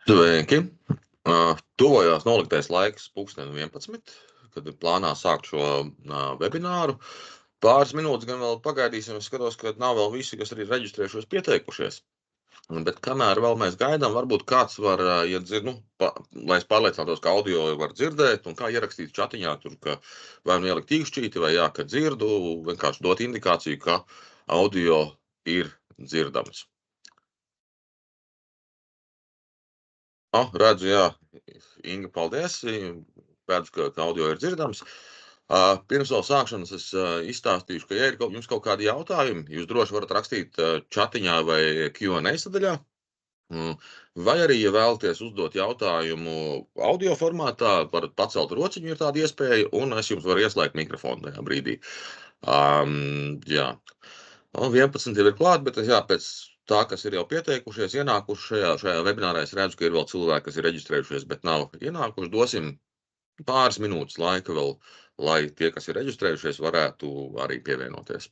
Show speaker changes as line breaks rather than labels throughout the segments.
Sveiki! Tuvojās noliktais laiks 11, kad ir plānā sākt šo webināru. Pāris minūtes gan vēl pagaidīsim, es skatos, ka nav vēl visi, kas arī reģistrējušies pieteikušies. Bet kamēr vēl mēs gaidām, varbūt kāds var, lai es pārliecinātos, ka audio var dzirdēt, un kā ierakstīt čatiņā, tur, ka vai nu ielikt tīkšķīti, vai jā, ka dzirdu, vienkārši dot indikāciju, ka audio ir dzirdams. Redzu, jā, Inga, paldies. Redzu, ka audio ir dzirdams. Pirms vēl sākšanas es izstāstīšu, ka, ja ir jums kaut kādi jautājumi, jūs droši varat rakstīt čatiņā vai Q&A sadaļā. Vai arī, ja vēlaties uzdot jautājumu audio formātā, varat pacelt rociņu, ir tāda iespēja, un es jums varu ieslēgt mikrofonu tajā brīdī. Jā. 11 jau ir klāt, bet jā, pēc tā, kas ir jau pieteikušies, ienākuši šajā webinārā, es redzu, ka ir vēl cilvēki, kas ir reģistrējušies, bet nav ienākuši. Dosim pāris minūtes laika vēl, lai tie, kas ir reģistrējušies, varētu arī pievienoties.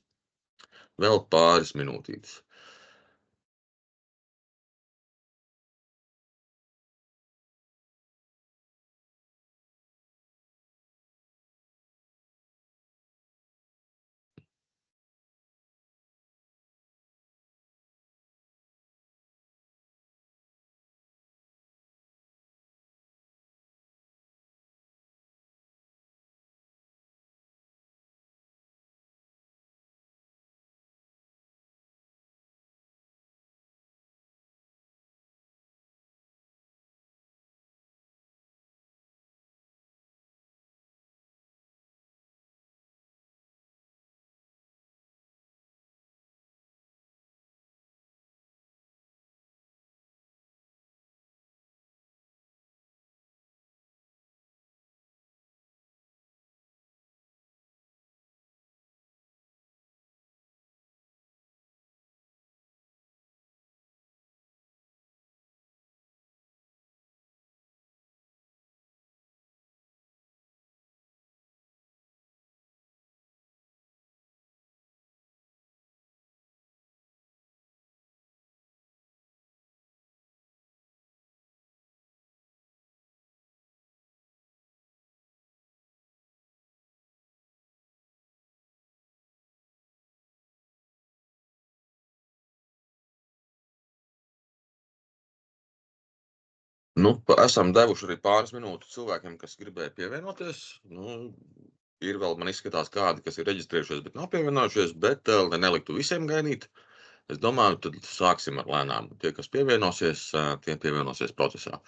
Vēl pāris minūtītes. Esam devuši arī pāris minūtes cilvēkiem, kas gribēja pievienoties. Ir vēl, man izskatās, kādi, kas ir reģistrējušies, bet nav pievienojušies, bet, lai neliktu visiem gaidīt, es domāju, tad sāksim ar lēnām. Tie, kas pievienosies, tie pievienosies procesā.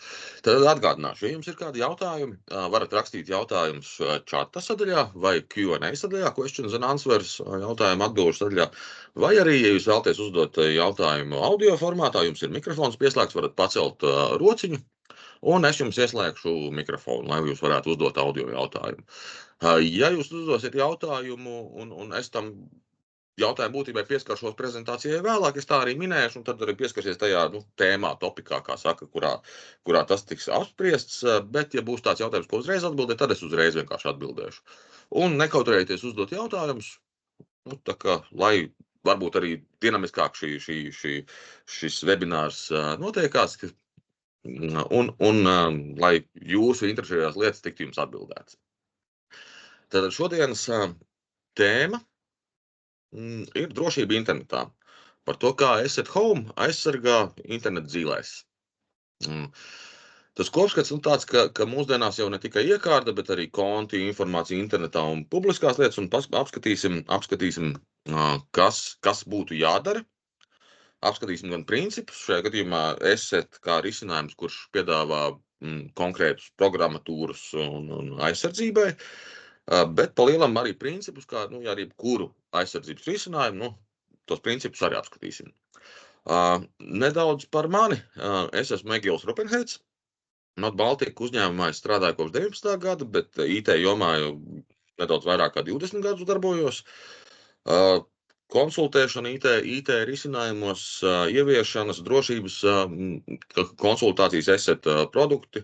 Tad atgādināšu, ja jums ir kādi jautājumi, varat rakstīt jautājumus čata sadaļā vai Q&A sadaļā, questions and answers jautājumu atbilžu sadaļā, vai arī, ja jūs vēlaties uzdot jautājumu audio formātā, jums ir mikrofons pieslēgts, varat pacelt rociņu, un es jums ieslēgšu mikrofonu, lai jūs varētu uzdot audio jautājumu. Ja jūs uzdosiet jautājumu, un es tam jautājumu būtībai pieskaršos prezentācijai vēlāk, es tā arī minēšu, un tad arī pieskarsies tajā tēmā, topikā, kā saka, kurā tas tiks apspriests, bet ja būs tāds jautājums, ko uzreiz atbildēt, tad es uzreiz vienkārši atbildēšu. Un nekautrējieties uzdot jautājumus, tā kā, lai varbūt arī dinamiskāk šis webinārs notiekās, un lai jūsu interesējās lietas tiktu jums atbildētas. Tātad šodienas tēma ir drošība internetā. Par to, kā EssetHome aizsargā internetu zīlēs. Tas kopskats tāds, ka mūsdienās jau ne tikai iekārta, bet arī konti, informācija internetā un publiskās lietas, un apskatīsim, kas būtu jādara. Apskatīsim gan principus, šajā gadījumā Esset kā risinājums, kurš piedāvā konkrētus programmatūras un aizsardzībai, bet pa lielam arī principus, kā arī kuru aizsardzības risinājumu, tos principus arī apskatīsim. Nedaudz par mani. Es esmu Egils Rupenhēts. Baltika uzņēmumā es strādāju kopš 19. gada, bet IT jomā jau nedaudz vairāk kā 20 gadus darbojos. Konsultēšana IT risinājumos, ieviešanas, drošības konsultācijas Esset produkti,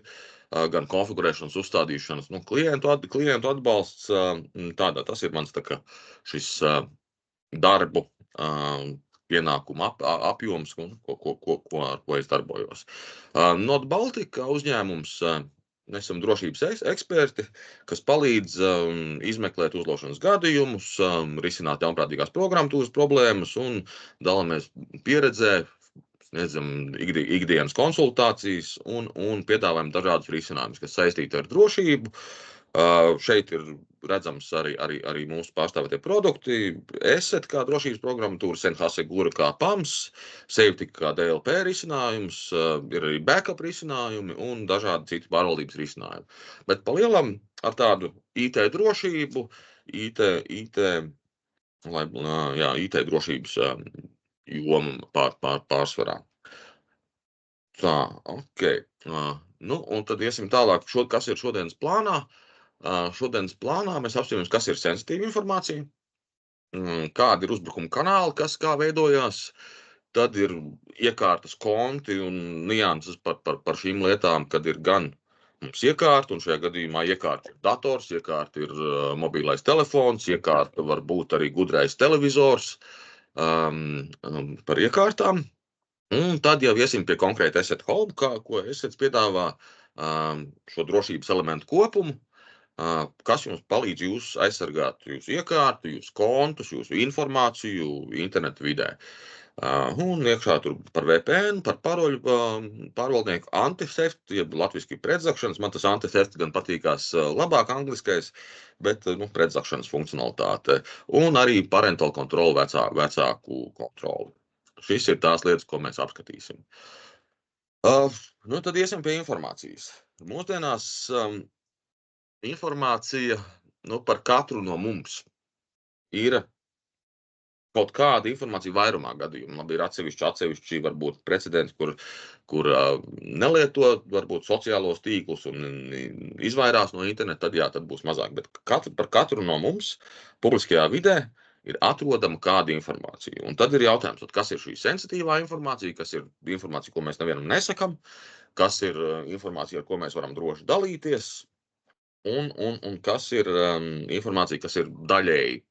gan konfigurēšanas, uzstādīšanas, klientu atbalsts. Tas ir mans šis darbu pienākumu apjoms, ar ko es darbojos. Not Baltica uzņēmums, mēs esam drošības eksperti, kas palīdz izmeklēt uzlaušanas gadījumus, risināt ļaunprātīgās programmatūras problēmas un dalāmies pieredzē, sniedzam ikdienas konsultācijas un piedāvājam dažādus risinājumus, kas saistīti ar drošību. Šeit ir redzams arī mūsu pārstāvētie produkti, ESET kā drošības programmatūra, Senhasegura kā PAMS, Safety kā DLP risinājums, ir arī backup risinājumi un dažādi citi pārvaldības risinājumi. Bet pa lielam ar tādu IT drošību, IT drošības jomu pārsvarā. Tā, ok. Un tad iesim tālāk, kas ir šodienas plānā. Šodienas plānā mēs apstāmies, kas ir sensitīva informācija, kādi ir uzbrukuma kanāli, kā veidojās, tad ir iekārtas konti un nianses par šīm lietām, kad ir gan mums iekārta, un šajā gadījumā iekārta ir dators, iekārta ir mobilais telefons, iekārta var būt arī gudrais televizors par iekārtām. Un tad jau iesim pie konkrēta Asset Hub, ko Assets piedāvā šo drošības elementu kopumu, kas jums palīdz jūs aizsargāt jūsu iekārtu, jūsu kontus, jūsu informāciju internetu vidē. Un iekšā tur par VPN, par paroļu pārvaldnieku anti-theft, jeb latviski pretzakšanas. Man tas anti-theft gan patīkās labāk angliskais, bet pretzakšanas funkcionalitāte. Un arī parental control, vecāku kontroli. Šis ir tās lietas, ko mēs apskatīsim. Tad iesim pie informācijas. Mūsdienās informācija par katru no mums ir kaut kāda informācija vairumā gadījumu. Labi, ir atsevišķi varbūt precedenti, kur nelieto varbūt sociālos tīklus un izvairās no interneta, tad būs mazāk. Bet par katru no mums publiskajā vidē ir atrodama kāda informācija. Un tad ir jautājums, kas ir šī sensitīvā informācija, kas ir informācija, ko mēs nevienam nesakam, kas ir informācija, ar ko mēs varam droši dalīties, un kas ir informācija, kas ir daļēji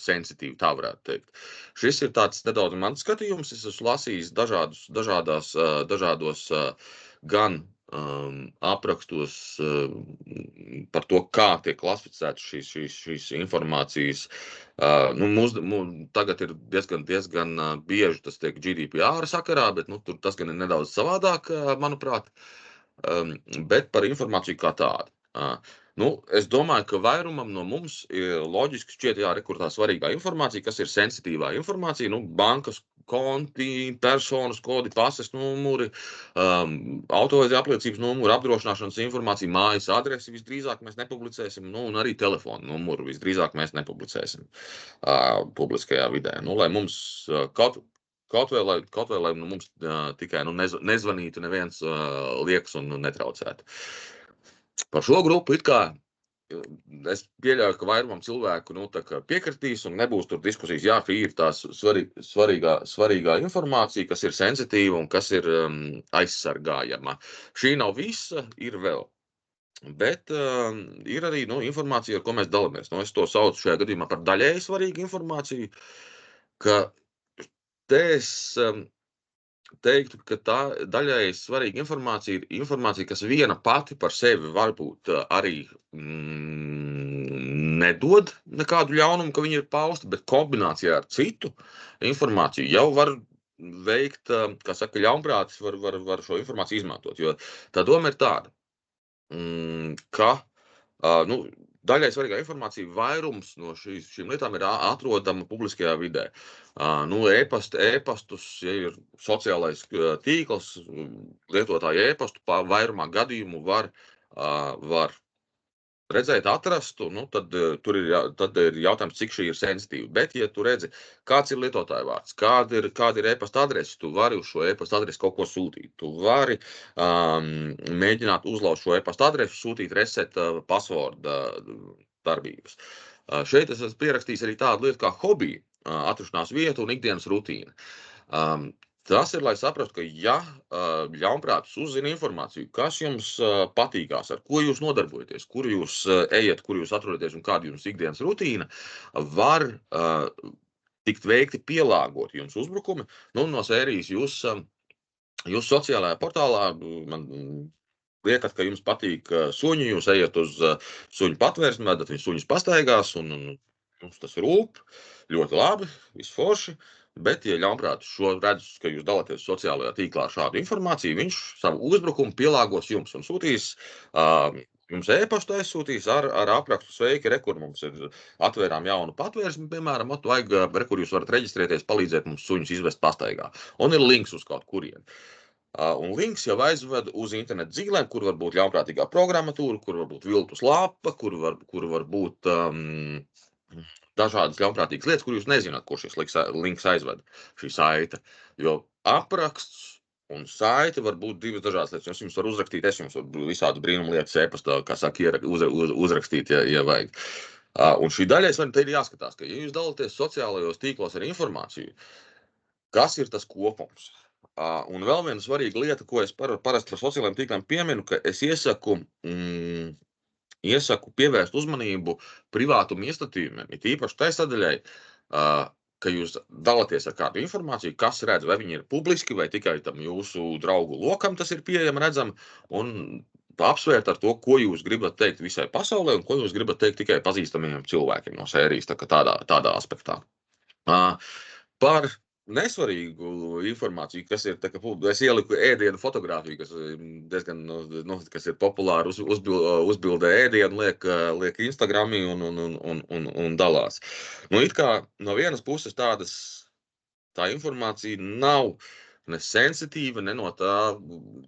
sensitīva, tā varētu teikt. Šis ir tāds nedaudz mans skatījums. Es esmu lasījis dažādos gan aprakstos par to, kā tiek klasificētas šīs informācijas. Tagad ir diezgan bieži tas tiek GDPR sakarā, bet tas gan ir nedaudz savādāk, manuprāt, bet par informāciju kā tādu. Es domāju, ka vairumam no mums loģiski šķiet, kur tā svarīgā informācija, kas ir sensitīvā informācija, bankas konti, personas kodi, pases numuri, autovadītāja apliecības numuri, apdrošināšanas informācija, mājas adresi visdrīzāk mēs nepublicēsim, un arī telefonu numuru visdrīzāk mēs nepublicēsim publiskajā vidē. Lai mums kaut vai lai mums tikai nezvanītu neviens liekas un netraucētu. Par šo grupu es pieļauju, ka vairumam cilvēku piekritīs un nebūs tur diskusijas. Jā, šī ir tā svarīgā informācija, kas ir sensitīva un kas ir aizsargājama. Šī nav visa, ir vēl. Bet ir arī informācija, ar ko mēs dalāmies. Es to saucu šajā gadījumā par daļēji svarīgu informāciju, ka te es teiktu, ka tā daļēji svarīga informācija ir informācija, kas viena pati par sevi varbūt arī nedod nekādu ļaunumu, ka viņa ir pausta, bet kombinācijā ar citu informāciju jau var veikt, kā saka, ļaunprātis var šo informāciju izmantot. Jo tā doma ir tāda, ka daļai svarīgā informācija vairums no šīm lietām ir atrodama publiskajā vidē. E-pastus, ja ir sociālais tīkls, lietotāju e-pastu vairumā gadījumu var redzēt, atrast, tad ir jautājums, cik šī ir sensitīva. Bet, ja tu redzi, kāds ir lietotāja vārds, kāda ir e-pasta adrese, tu vari uz šo e-pasta adresi kaut ko sūtīt. Tu vari mēģināt uzlauzt šo e-pasta adresi, sūtīt reset password darbības. Šeit es esmu pierakstījis arī tādu lietu kā hobiju, atrašanās vietu un ikdienas rutīna. Tas ir, lai saprastu, ka ja ļaunprātis uzzina informāciju, kas jums patīkās, ar ko jūs nodarbojaties, kur jūs ejat, kur jūs atrodaties un kāda jums ikdienas rutīna, var tikt veikti pielāgoti jums uzbrukumi, nu, no sērijas jūs sociālajā portālā man liekat, ka jums patīk suņi, jūs ejat uz suņu patvērsmi, vedat viņu suņus pastaigās, un jums tas rūp, ļoti labi, viss forši, bet, ja ļaunprāt šo redz, ka jūs dalāties sociālajā tīklā šādu informāciju, viņš savu uzbrukumu pielāgos jums un sūtīs jums e-pastu aizsūtīs ar aprakstu sveiki, kur mums ir atvērām jaunu patvērsmi, piemēram, vajag, kur jūs varat reģistrēties, palīdzēt mums suņus izvest pastaigā. Un ir links uz kaut kurieni. Un links jau aizved uz internetu zīlēm, kur var būt ļaunprātīgā programmatūra, kur var būt viltus lapa, kur var būt dažādas ļaunprātīgas lietas, kur jūs nezināt, kur šis links aizved, šī saite. Jo apraksts un saite var būt divas dažādas lietas. Es jums varu uzrakstīt, es jums varu visādas brīnuma lietas e-pastā, kā saka, uzrakstīt, ja vajag. Un šī daļai te ir jāskatās, ka, ja jūs dalāties sociālajos tīklos ar informāciju, kas ir tas kopums? Un vēl viena svarīga lieta, ko es parasti par sociālajiem tīkliem pieminu, ka es iesaku pievērst uzmanību privātuma iestatījumiem, it īpaši tai sadaļai, ka jūs dalāties ar kādu informāciju, kas redz, vai viņi ir publiski, vai tikai tam jūsu draugu lokam tas ir pieejami redzam, un apsvērt ar to, ko jūs gribat teikt visai pasaulē, un ko jūs gribat teikt tikai pazīstamiem cilvēkiem no sērijas, tādā aspektā. Par nesvarīgu informāciju, kas ir, es ieliku ēdienu fotogrāfiju, kas diezgan, kas ir populāri, uzbildē ēdienu, liek Instagramī un dalās. Nu, it kā no vienas puses tā informācija nav ne sensitīva, ne no tā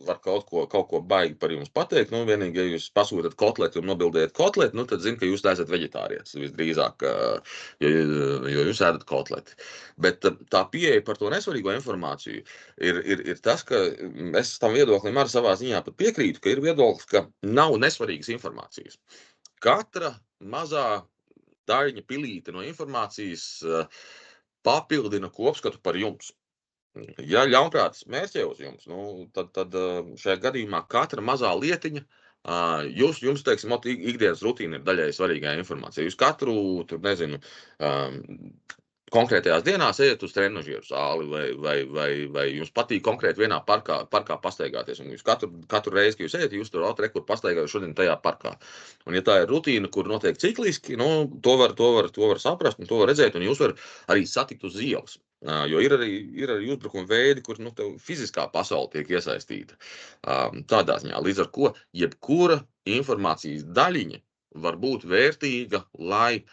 var kaut ko baigi par jums pateikt. Nu, vienīgi, ja jūs pasūtat kotleti un nobildējat kotleti, nu, tad zinu, ka jūs esat veģetārietis visdrīzāk, jo jūs ēdat kotleti. Bet tā pieeja par to nesvarīgo informāciju ir tas, ka es tam viedoklim arī savā ziņā pat piekrītu, ka ir viedoklis, ka nav nesvarīgas informācijas. Katra mazā daļiņa pilīte no informācijas papildina kopskatu par jums. Ja ļaunprātis mērķē uz jums, nu, tad šajā gadījumā katra mazā lietiņa, jums, teiksim, ikdienas rutīna ir daļai svarīgā informācija. Jūs katru, nezinu, konkrētajās dienās ejat uz trenažieru zāli, vai jums patīk konkrēti vienā parkā pastaigāties, un jūs katru reizi, kad jūs ejat, jūs tur rekur pastaigāties šodien tajā parkā. Un ja tā ir rutīna, kur notiek cikliski, nu, to var saprast, un to var redzēt, un jūs var arī satikt uz ielas. Jo ir arī uzbrukuma veidi, kur tev fiziskā pasaule tiek iesaistīta tādā ziņā. Līdz ar ko jebkura informācijas daļiņa var būt vērtīga, lai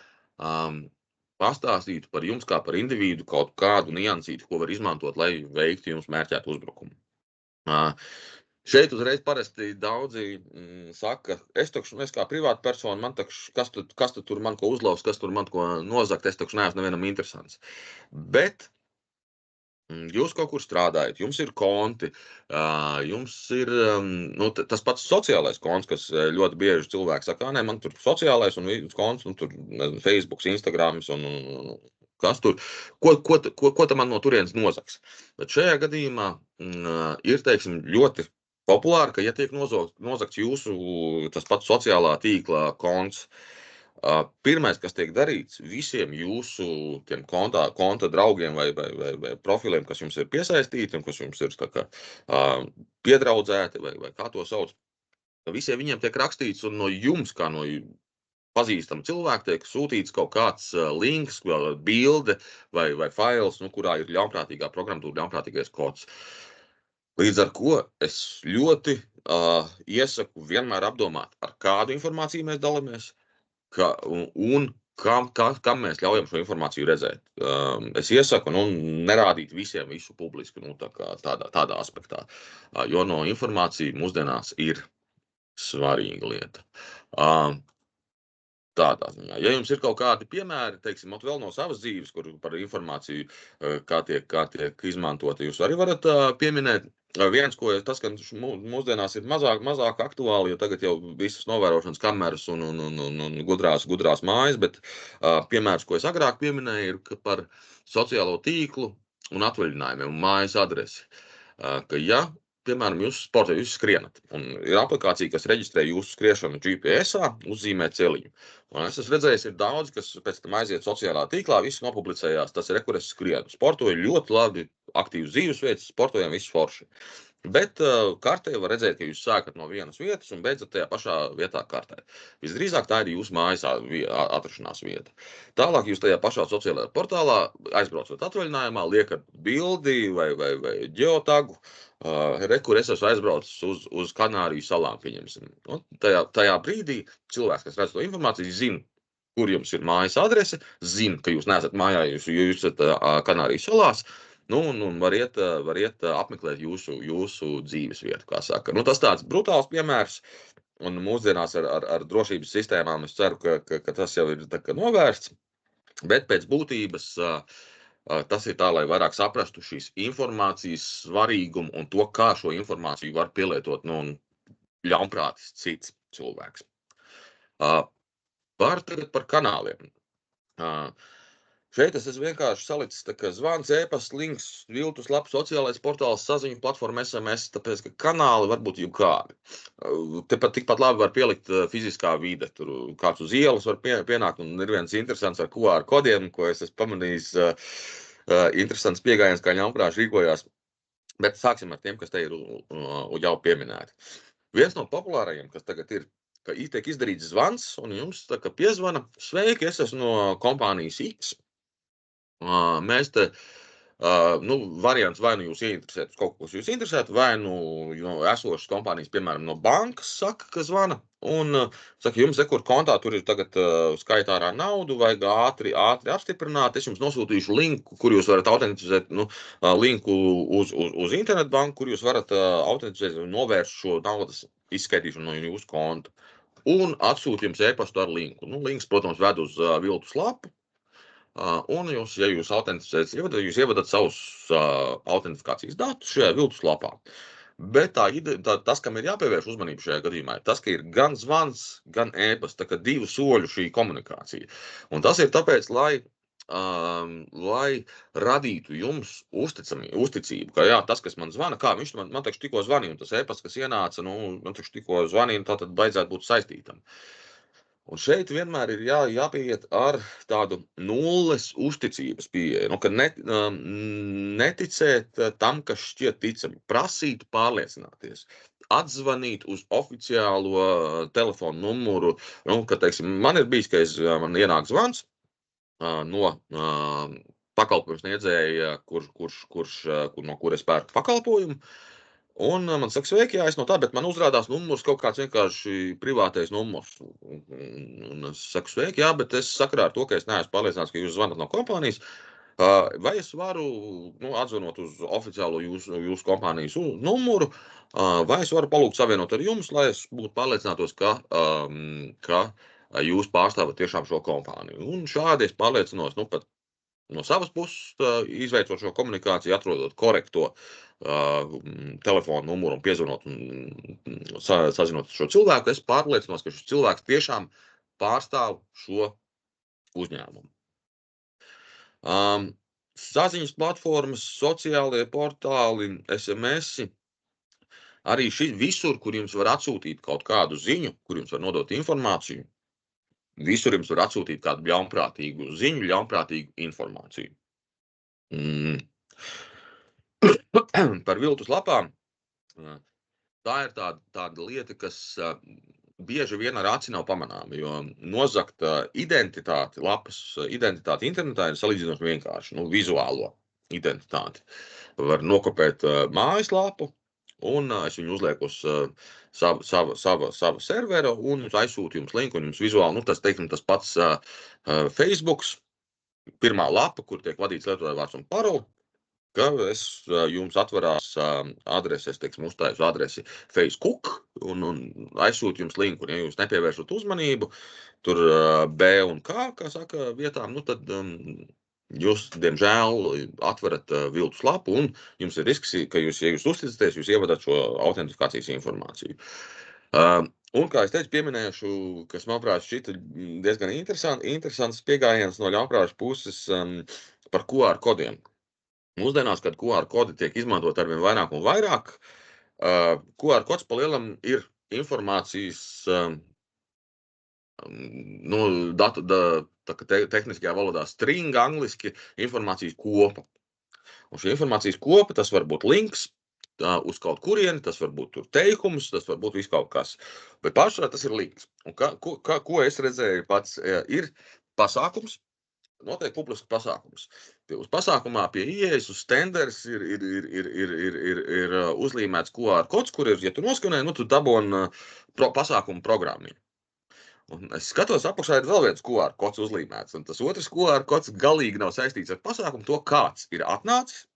pastāstītu par jums kā par individu kaut kādu niansīti, ko var izmantot, lai veiktu jums mērķētu uzbrukumu. Šeit uzreiz parasti daudzi saka, es kā privāta persona, man kas tu tur man ko uzlauz, kas tur man ko nozakt, es neesmu nevienam interesants. Bet jūs kaut kur strādājat, jums ir konti, jums ir tas pats sociālais konts, kas ļoti bieži cilvēki saka, nē, man tur sociālais un konts, un tur Facebooks, Instagrams un kas tur, ko tam man no turienes nozaks. Bet šajā gadījumā ir, teiksim, ļoti populāri, ka ja tiek nozakts jūsu tas pats sociālā tīkla konts, pirmais, kas tiek darīts, visiem jūsu tiem konta draugiem vai profiliem, kas jums ir piesaistīti un kas jums ir piedraudzēti vai kā to sauc, visiem viņiem tiek rakstīts un no jums, kā no pazīstama cilvēka, tiek sūtīts kaut kāds links, bilde vai fails, kurā ir ļaunprātīgā programmatūra, ļaunprātīgais kods. Līdz ar ko es ļoti iesaku vienmēr apdomāt, ar kādu informāciju mēs dalāmies, un kam mēs ļaujam šo informāciju redzēt. Es iesaku nerādīt visiem visu publiski, tādā aspektā, jo no informācija mūsdienās ir svarīga lieta. Tādā ziņā. Ja jums ir kaut kādi piemēri, teiksim, vēl no savas dzīves, kur par informāciju, kā tiek izmantota, jūs arī varat pieminēt. Viens, tas, ka mūsdienās ir mazāk aktuāli, jo tagad jau visas novērošanas kameras un gudrās mājas, bet piemērs, ko es agrāk pieminēju, ir par sociālo tīklu un atvaļinājumiem un mājas adresi. Ka ja, piemēram, jūs sportā, jūs skrienat, un ir aplikācija, kas reģistrē jūsu skriešanu GPS-ā, uzzīmē celiņu. Un es esmu redzējis, ir daudzi, kas pēc tam aiziet sociālā tīklā, visi nopublicējās, tas ir, kur es skrienu. Sportoju ļoti labi, aktīvs dzīvesveids, sportojam visu forši. Bet kartē var redzēt, ka jūs sākat no vienas vietas un beidzat tajā pašā vietā kartē. Visdrīzāk tā ir jūsu mājas atrašanās vieta. Tālāk jūs tajā pašā sociālajā portālā aizbraucat atvaļinājumā, liekat bildi vai ģeotagu, kur es esmu aizbraucis uz Kanāriju salām, pieņemsim. Un tajā brīdī cilvēks, kas redz to informāciju, zina, kur jums ir mājas adrese, zina, ka jūs neesat mājā, jūs esat Kanārijas salās, un var iet apmeklēt jūsu dzīves vietu, kā saka. Tas tāds brutāls piemērs, un mūsdienās ar drošības sistēmām es ceru, ka tas jau ir novērsts, bet pēc būtības tas ir tā, lai vairāk saprastu šīs informācijas svarīgumu un to, kā šo informāciju var pielietot ļaunprātis cits cilvēks. Par kanāliem. Šeit es esmu vienkārši salicis zvans, e-pasts, links, viltus lapas, sociālais portāls, saziņu platforma, SMS, tāpēc, ka kanāli var būt jebkādi. Tikpat labi var pielikt fiziskā vide, tur kāds uz ielas var pienākt, un ir viens interesants ar QR kodiem, ko es esmu pamanījis, interesants pieejams, kā ļaunprātīgi rīkojās, bet sāksim ar tiem, kas te ir jau pieminēti. Viens no populārajiem, kas tagad ir, ka tiek izdarīts zvans, un jums piezvana, sveiki, es esmu no kompānijas X. Mēs te, variants vai nu jūs ieinteresētu kaut ko, kas jūs interesētu, vai nu esošas kompānijas, piemēram, no bankas saka, ka zvana, un saka, jums kur kontā tur ir tagad skaitā ārā naudu, vajag ātri apstiprināt, es jums nosūtīšu linku, kur jūs varat autenticēt, linku uz internetbanku, kur jūs varat autenticēt un novērst šo naudas izskaitīšanu no jūsu konta. Un atsūt jums e-pastu ar linku. Links, protams, ved uz viltus lapu. Un jūs, ja jūs autenticējat, jūs ievadat savus autentifikācijas datus šajā viltus lapā. Bet tas, kam ir jāpievērš uzmanību šajā gadījumā, ir tas, ka ir gan zvans, gan e-pasts, tā kā 2 soļu šī komunikācija. Un tas ir tāpēc, lai radītu jums uzticību, ka jā, tas, kas man zvana, kā viņš man taču tikko zvanīja, un tas e-pasts, kas ienāca, man taču tikko zvanīja, tātad baidzētu būt saistītam. Un šeit vienmēr ir jāpieiet ar tādu nulles uzticības pieeju, ka neticēt tam, kas šķiet ticami, prasīt pārliecināties, atzvanīt uz oficiālo telefonu numuru, ka, teiksim, man ir bijis, ka man ienāk zvans no pakalpojums sniedzēja, no kur es pērku pakalpojumu. Un man saka, sveiki, jā, es no tā, bet man uzrādās numurs kaut kāds vienkārši privātais numurs. Un es saku, sveiki, jā, bet es sakarā ar to, ka es neesmu pārliecināts, ka jūs zvanat no kompānijas, vai es varu, atzvanot uz oficiālo jūsu kompānijas numuru, vai es varu palūgt savienot ar jums, lai es būtu pārliecinātos, ka jūs pārstāvat tiešām šo kompāniju. Un šādi es pārliecinos, pat no savas puses, izveicot šo komunikāciju, atrodot korekto telefonu numuru un piezvanot un sazinot šo cilvēku, es pārliecinos, ka šis cilvēks tiešām pārstāv šo uzņēmumu. Saziņas platformas, sociālie portāli, SMS, arī visur, kur jums var atsūtīt kaut kādu ziņu, kur jums var nodot informāciju, visur jums var atsūtīt kādu ļaunprātīgu ziņu, ļaunprātīgu informāciju. Par viltus lapām. Tā ir tāda lieta, kas bieži vien ar aci nav pamanāma, jo nozagt lapas identitāti internetā ir salīdzinoši vienkārši, vizuālo identitāti. Var nokopēt mājaslapu, un es viņu uzlieku uz sava servera, un aizsūtu jums linku, un jums vizuāli, tas pats Facebooks, pirmā lapa, kur tiek vadīts lietotājvārds un paroli, ka jums atverās adreses, uztāju adresi Facebook un aizsūtu jums linku, un ja jūs nepievēršat uzmanību, tur B un K, kā saka, vietām, tad jūs, diemžēl, atverat viltus lapu, un jums ir risks, ka ja jūs uzticaties, jūs ievadat šo autentifikācijas informāciju. Un, kā es teicu, pieminēšu, kas, manuprāt, šķita diezgan interesants piegājiens no ļaunprātīgas puses par QR kodiem. Mūsdienās, kad QR kodi tiek izmantot arvien vairāk un vairāk, QR kods pa lielam ir informācijas, tehniskajā valodā string, angliski informācijas kopa. Un šī informācijas kopa, tas var būt links uz kaut kurieni, tas var būt tur teikums, tas var būt viss kaut kas. Bet pārsvarā tas ir links. Un ko es redzēju pats, ir pasākums, noteikti publisks pasākums. Uz pasākumā pie ieejas uz tenders ir uzlīmēts QR kods, kur ir, ja tu noskanē, tu dabon pasākumu programmiņu. Un es skatos, apakšā ir vēl viens QR kods uzlīmēts, un tas otrs QR kods galīgi nav saistīts ar pasākumu, to kāds ir atnācis,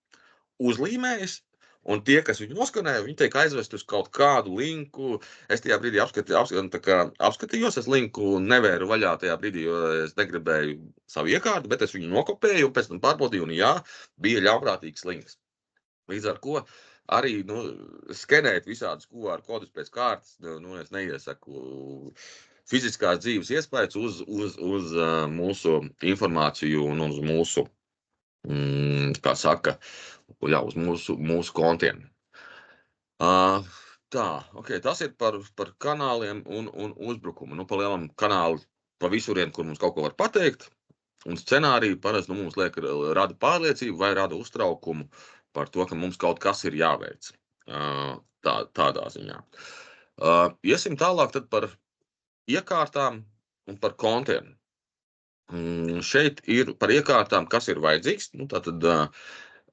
uzlīmējis, un tie, kas viņu noskanēja, viņi tiek aizvest uz kaut kādu linku. Es tajā brīdī apskatījos, es linku nevēru vaļā tajā brīdī, jo es negribēju savu iekārtu, bet es viņu nokopēju un pēc tam pārbaudīju, un jā, bija ļaunprātīgs links. Līdz ar ko arī skenēt visādus QR kodus pēc kārtas, es neiesaku. Fiziskās dzīves iespējas uz mūsu informāciju un uz mūsu, kā saka, uz mūsu kontiem. Tas ir par kanāliem un uzbrukumu. Pa lielam kanāli pa visurien, kur mums kaut ko var pateikt, un scenāriju parasti mums rada pārliecību vai rada uztraukumu par to, ka mums kaut kas ir jāveic. Tādā ziņā. Iesim tālāk tad par iekārtām un par kontiem. Šeit ir par iekārtām, kas ir vajadzīgs. Tātad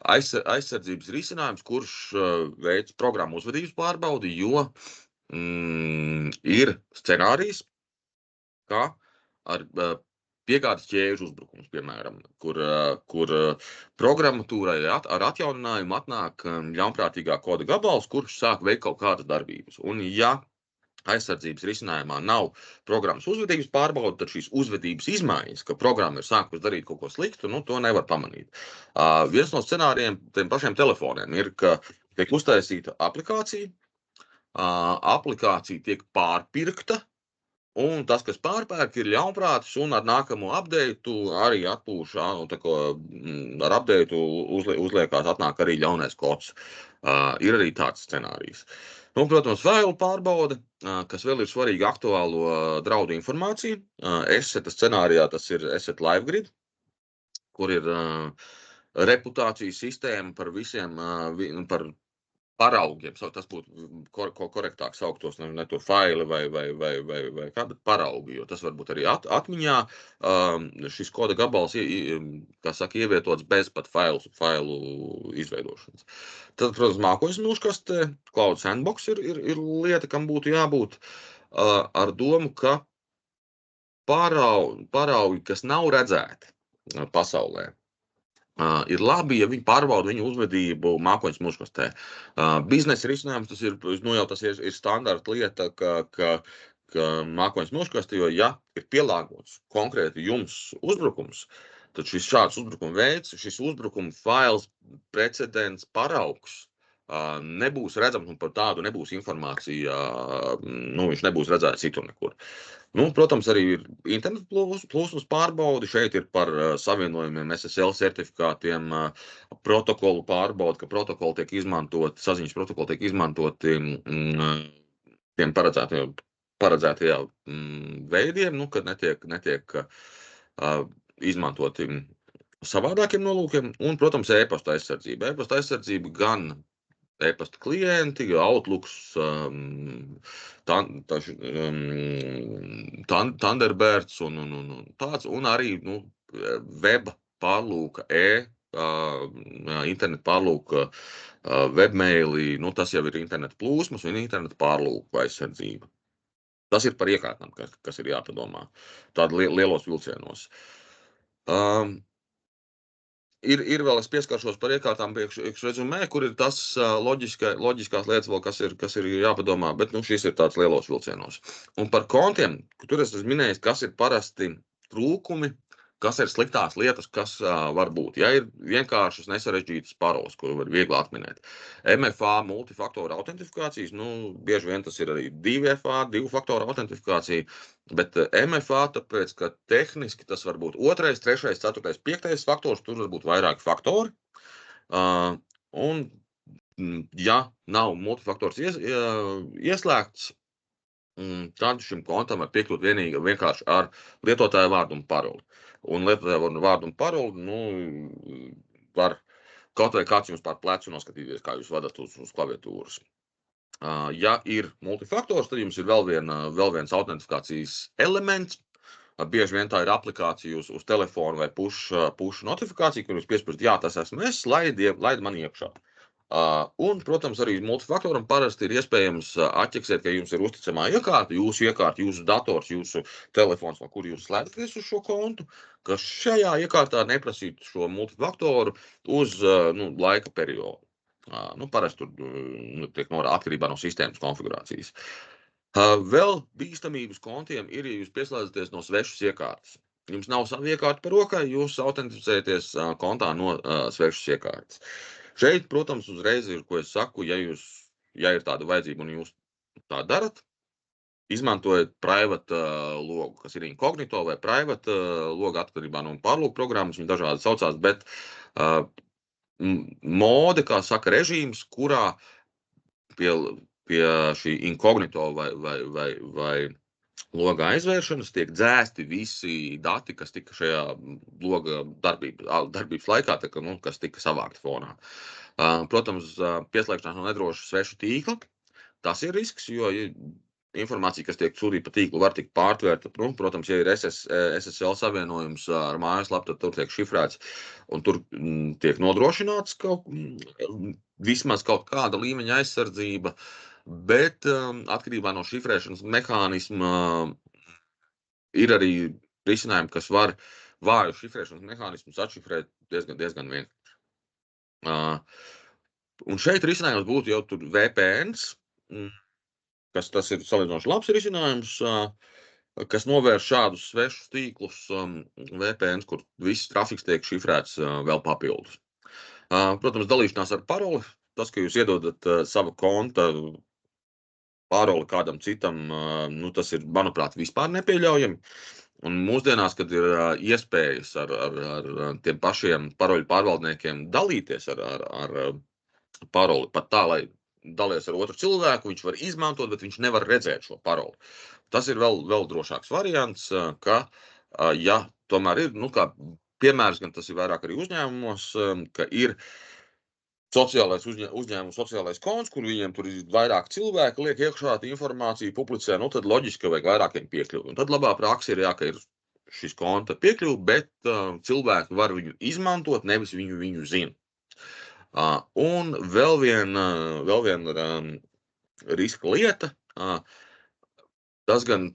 aizsardzības risinājums, kurš veic programmu uzvedības pārbaudi, jo ir scenārijs, kā ar piegādes ķēžu uzbrukums, piemēram, kur programmatūrai ar atjauninājumu atnāk ļaunprātīgā koda gabals, kurš sāk veikt kaut kādas darbības. Un ja aizsardzības risinājumā nav programmas uzvedības pārbauda, tad šīs uzvedības izmaiņas, ka programma ir sākusi darīt kaut ko sliktu, to nevar pamanīt. Viens no scenārijiem tiem pašiem telefoniem ir, ka tiek uztaisīta aplikācija, aplikācija tiek pārpirkta, un tas, kas pārpērk, ir ļaunprātis, un ar nākamo updateu arī atpūš, ar updateu uzliekās atnāk arī ļaunais kods. Ir arī tāds scenārijs. Protams, failu pārbaude, kas vēl ir svarīga aktuālo draudu informāciju. Asset scenārijā tas ir Asset LiveGrid, kur ir reputācijas sistēma par visiem, par paraugiem. Tas būtu korektāk sauktos, ne tur faili vai kā, bet paraugi, jo tas var būt arī atmiņā. Šis koda gabals, kā saka, ievietots bez pat failu izveidošanas. Tad, protams, mākoņas milžkastē, Cloud Sandbox ir lieta, kam būtu jābūt ar domu, ka paraugi, kas nav redzēti pasaulē, ir labi, ja viņi pārbauda viņu uzvedību mākoņas milžkastē. Biznesa risinājums, tas ir standarta lieta, ka mākoņas milžkastē, jo ja ir pielāgots konkrēti jums uzbrukums, tad šāds uzbrukuma veids, šis uzbrukuma fails, precedents, paraugs nebūs redzams, un par tādu nebūs informācija, viņš nebūs redzēts citur nekur. Protams, arī ir internetu plūsmas pārbaudi. Šeit ir par savienojumiem, SSL certifikātiem, protokolu pārbaudi, ka protokoli tiek izmantoti, saziņas protokoli tiek izmantoti tiem paredzētajiem veidiem, kad netiek izmantoti savādākiem nolūkiem. Un, protams, e-pasta aizsardzība. E-pasta aizsardzība gan e-pasta klienti, Outlooks, Thunderbirds un tāds, un arī web pārlūka, internetu pārlūka, webmaili, tas jau ir internetu plūsmas un internetu pārlūka aizsardzība. Tas ir par iekārtām, kas ir jāpadomā, tādi lielos vilcienos. Ir vēl, es pieskaršos par iekārtām priekš rezumē, kur ir tas loģiskās lietas vēl, kas ir jāpadomā, bet šis ir tāds lielos vilcienos. Un par kontiem, tur es minēju, kas ir parasti trūkumi, kas ir sliktās lietas, kas var būt. Ja ir vienkāršas nesarežģītas paroles, ko var viegli atminēt. MFA multifaktoru autentifikācijas, bieži vien tas ir arī 2FA, 2-faktoru autentifikācija, bet MFA, tāpēc, ka tehniski tas var būt 2., 3., 4., 5. faktors, tur var būt vairāki faktori. Un ja nav multifaktors ieslēgts, tad šim kontam var piekļūt vienkārši ar lietotāja vārdu un paroli. Un lietotāja vārdu un paroli, var kaut vai kāds jums pār plecu noskatīties, kā jūs vadat uz klaviatūras. Ja ir multifaktors, tad jums ir vēl viens autentifikācijas elements. Bieži vien tā ir aplikācija uz telefonu vai push notifikācija, kur jūs piespiežat, jā, tas esmu es, laid man iekšā. Un, protams, arī multifaktoram parasti ir iespējams atķeksēt, ka jums ir uzticamā iekārta, jūsu dators, jūsu telefons, no kur jūs slēdzaties uz šo kontu, ka šajā iekārtā neprasītu šo multifaktoru uz laika periodu. Parasti tur tiek atkarībā no sistēmas konfigurācijas. Vēl bīstamības kontiem ir, ja jūs pieslēdzaties no svešas iekārtas. Jums nav sava iekārta par rokai, jūs autentificēties kontā no svešas iekārtas. Šeit, protams, uzreiz ir, ko es saku, ja ir tāda vajadzība un jūs tā darat, izmantojiet private logu, kas ir inkognito vai private logu atkarībā no pārlūku programmas, viņi dažādi saucās, bet mode, kā saka, režīms, kurā pie šī inkognito vai loga aizvēršanas tiek dzēsti visi dati, kas tika šajā loga darbības laikā, kas tika savākti fonā. Protams, pieslēgšanās no nedroša sveša tīkla, tas ir risks, jo informācija, kas tiek sūtīta pa tīklu, var tikt pārtvērta. Protams, ja ir SSL savienojums ar mājaslapu, tad tur tiek šifrēts un tur tiek nodrošināts vismaz kaut kāda līmeņa aizsardzība, bet atkarībā no šifrēšanas mehānisma ir arī risinājumi, kas var vāju šifrēšanas mehānismus atšifrēt diezgan vienkārši. Un šeit risinājums būtu jau tur VPNs, tas ir salīdzinoši labs risinājums, kas novērš šādus svešus tīklus VPNs, kur viss trafiks tiek šifrēts vēl papildus. Protams, dalīšanās ar paroli, tas, ka jūs iedodat sava konta paroli kādam citam, tas ir, manuprāt, vispār nepieļaujami. Un mūsdienās, kad ir iespējas ar tiem pašiem paroļu pārvaldniekiem dalīties ar paroli, pat tā, lai dalies ar otru cilvēku, viņš var izmantot, bet viņš nevar redzēt šo paroli. Tas ir vēl drošāks variants, ka, ja tomēr ir, kā piemērs, gan tas ir vairāk arī uzņēmumos, ka ir uzņēmums sociālais konts, kur viņiem tur ir vairāk cilvēku, liek iekšā informāciju, publicē, tad loģiski, ka vajag vairākiem piekļuvi. Un tad labā praksa ir, ka ir šis konta piekļuvi, bet cilvēki var viņu izmantot, nevis viņu zina. Un vēl viena riska lieta, tas gan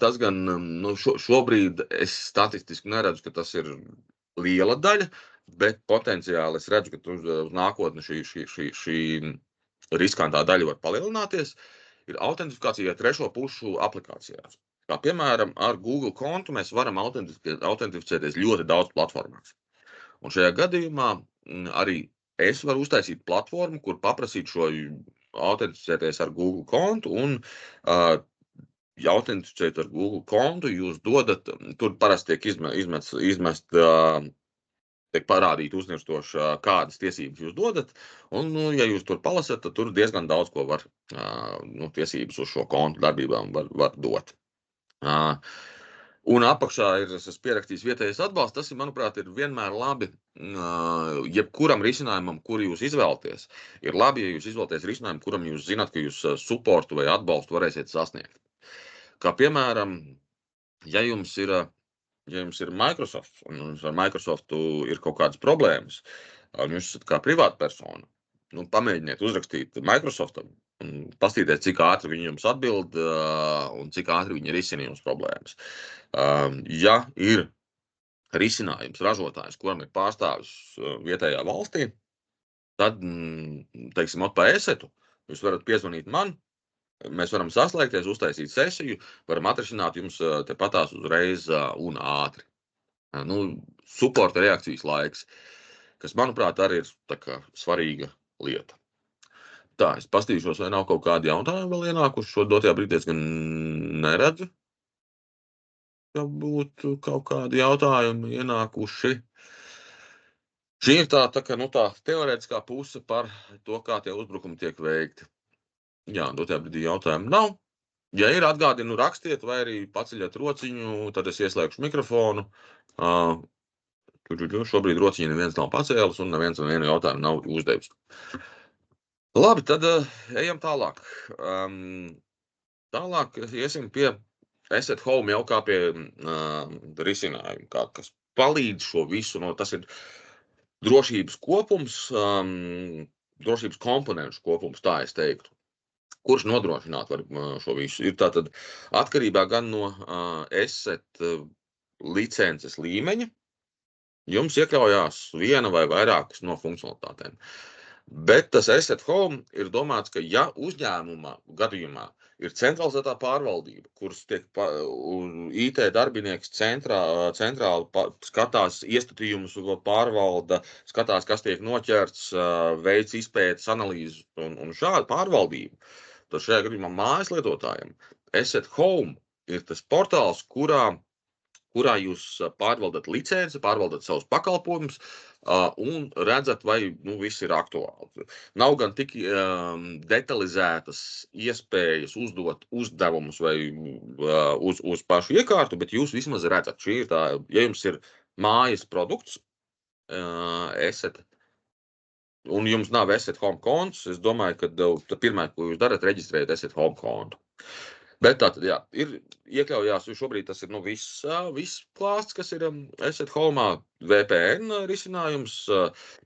šobrīd es statistiski neredzu, ka tas ir liela daļa, bet potenciāli es redzu, ka uz nākotni šī riskantā daļa var palielināties, ir autentifikācija trešo pušu aplikācijās. Kā piemēram, ar Google kontu mēs varam autentificēties ļoti daudz platformās. Un šajā gadījumā arī es varu uztaisīt platformu, kur paprasīt šo autentificēties ar Google kontu un autentificēt ar Google kontu, jūs dodat, tur parasti tiek izmest tiek parādīt uzņemstoši, kādas tiesības jūs dodat, un, ja jūs tur palasat, tad tur diezgan daudz ko var, tiesības uz šo kontu darbībām var dot. Un apakšā ir, es esmu pierakstījis vietējais atbalsts, tas, manuprāt, ir vienmēr labi, jebkuram risinājumam, kuru jūs izvēlaties, ir labi, ja jūs izvēlaties risinājumu, kuram jūs zināt, ka jūs supportu vai atbalstu varēsiet sasniegt. Kā piemēram, ja jums ir Microsoft, un jums ar Microsoftu ir kaut kādas problēmas, un jūs esat kā privāta persona, pamēģiniet uzrakstīt Microsoftam un pastīties, cik ātri viņi jums atbild un cik ātri viņi risina jums problēmas. Ja ir risinājums ražotājs, kuram ir pārstāvis vietējā valstī, tad, teiksim, pa e-setu, jūs varat piezvanīt man, mēs varam saslēgties, uztaisīt sesiju, varam atrisināt jums tepatās uzreiz un ātri. Supporta reakcijas laiks, kas, manuprāt, arī ir tā kā svarīga lieta. Tā, es pastīšos, vai nav kaut kādi jautājumi vēl ienākuši. Šo dotajā brīdī es gan neredzu, ka būtu kaut kādi jautājumi ienākuši. Šī ir tā teorētiskā puse par to, kā tie uzbrukumi tiek veikti. Jā, dotajā brīdī jautājumu nav. Ja ir, atgādinu, rakstiet, vai arī paceļat rociņu, tad es ieslēgšu mikrofonu. Šobrīd rociņu neviens nav pacēlis un neviens vienu jautājumu nav uzdevis. Labi, tad ejam tālāk. Tālāk iesim pie Asset Home jau kā pie risinājuma, kas palīdz šo visu. Tas ir drošības kopums, drošības komponentu kopums, tā es teiktu. Kurš nodrošināt var šo visu? Ir tātad atkarībā gan no Asset licences līmeņa, jums iekļaujās viena vai vairākas no funkcionalitātēm. Bet tas Asset Home ir domāts, ka ja uzņēmumā gadījumā ir centralizētā pārvaldība, kuras tiek IT darbinieks centrāli skatās iestatījumus, pārvalda, skatās, kas tiek noķerts, veids izpētes, analīzes un šādu pārvaldību, tad šajā gadījumā mājas lietotājiem Asset Home ir tas portāls, kurā jūs pārvaldat licenci, pārvaldat savus pakalpojumus un redzat, vai viss ir aktuāli. Nav gan tik detalizētas iespējas uzdot uzdevumus vai uz pašu iekārtu, bet jūs vismaz redzat. Šī ir tā, ja jums ir mājas produkts, un jums nav Asset Home konts, es domāju, ka pirmā, ko jūs darat, reģistrējat Asset Home kontu. Bet tātad, jā, ir iekļaujās, jo šobrīd tas ir viss klāsts, kas ir Asset Home, VPN risinājums,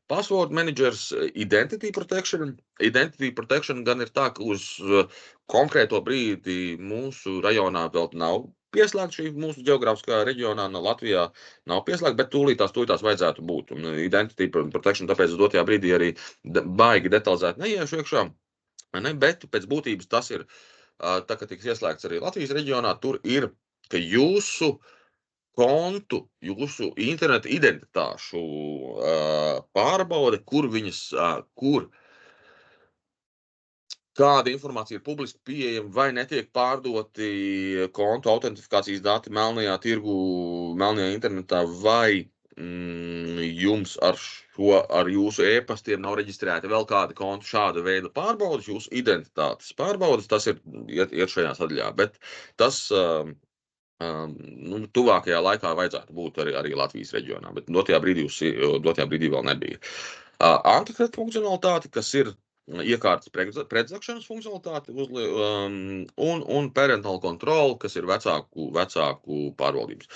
password managers, identity protection. Identity protection gan ir tā, ka uz konkrēto brīdi mūsu rajonā vēl nav pieslēgta šī mūsu geogrāfiskā reģionā, Latvijā nav pieslēgta, bet tūlītās vajadzētu būt. Un identity protection, tāpēc uz dotajā brīdī arī baigi detalizēti neiešu iekšā, bet pēc būtības tas ir. Tā, ka tiks ieslēgts arī Latvijas reģionā, tur ir, ka jūsu kontu, jūsu interneta identitāšu pārbaude, kāda informācija ir publiski pieejama, vai netiek pārdoti kontu autentifikācijas dati melnajā tirgu, melnajā internetā, vai jums ar jūsu e-pastiem nav reģistrēti vēl kādi konti, šāda veida pārbaudas, jūsu identitātes pārbaudas, tas ir iet šajā sadaļā, bet tas tuvākajā laikā vajadzētu būt arī Latvijas reģionā, bet dotajā brīdī vēl nebija. Antikreta funkcionalitāte, kas ir iekārtas predzakšanas funkcionalitāte un parental control, kas ir vecāku pārvaldības.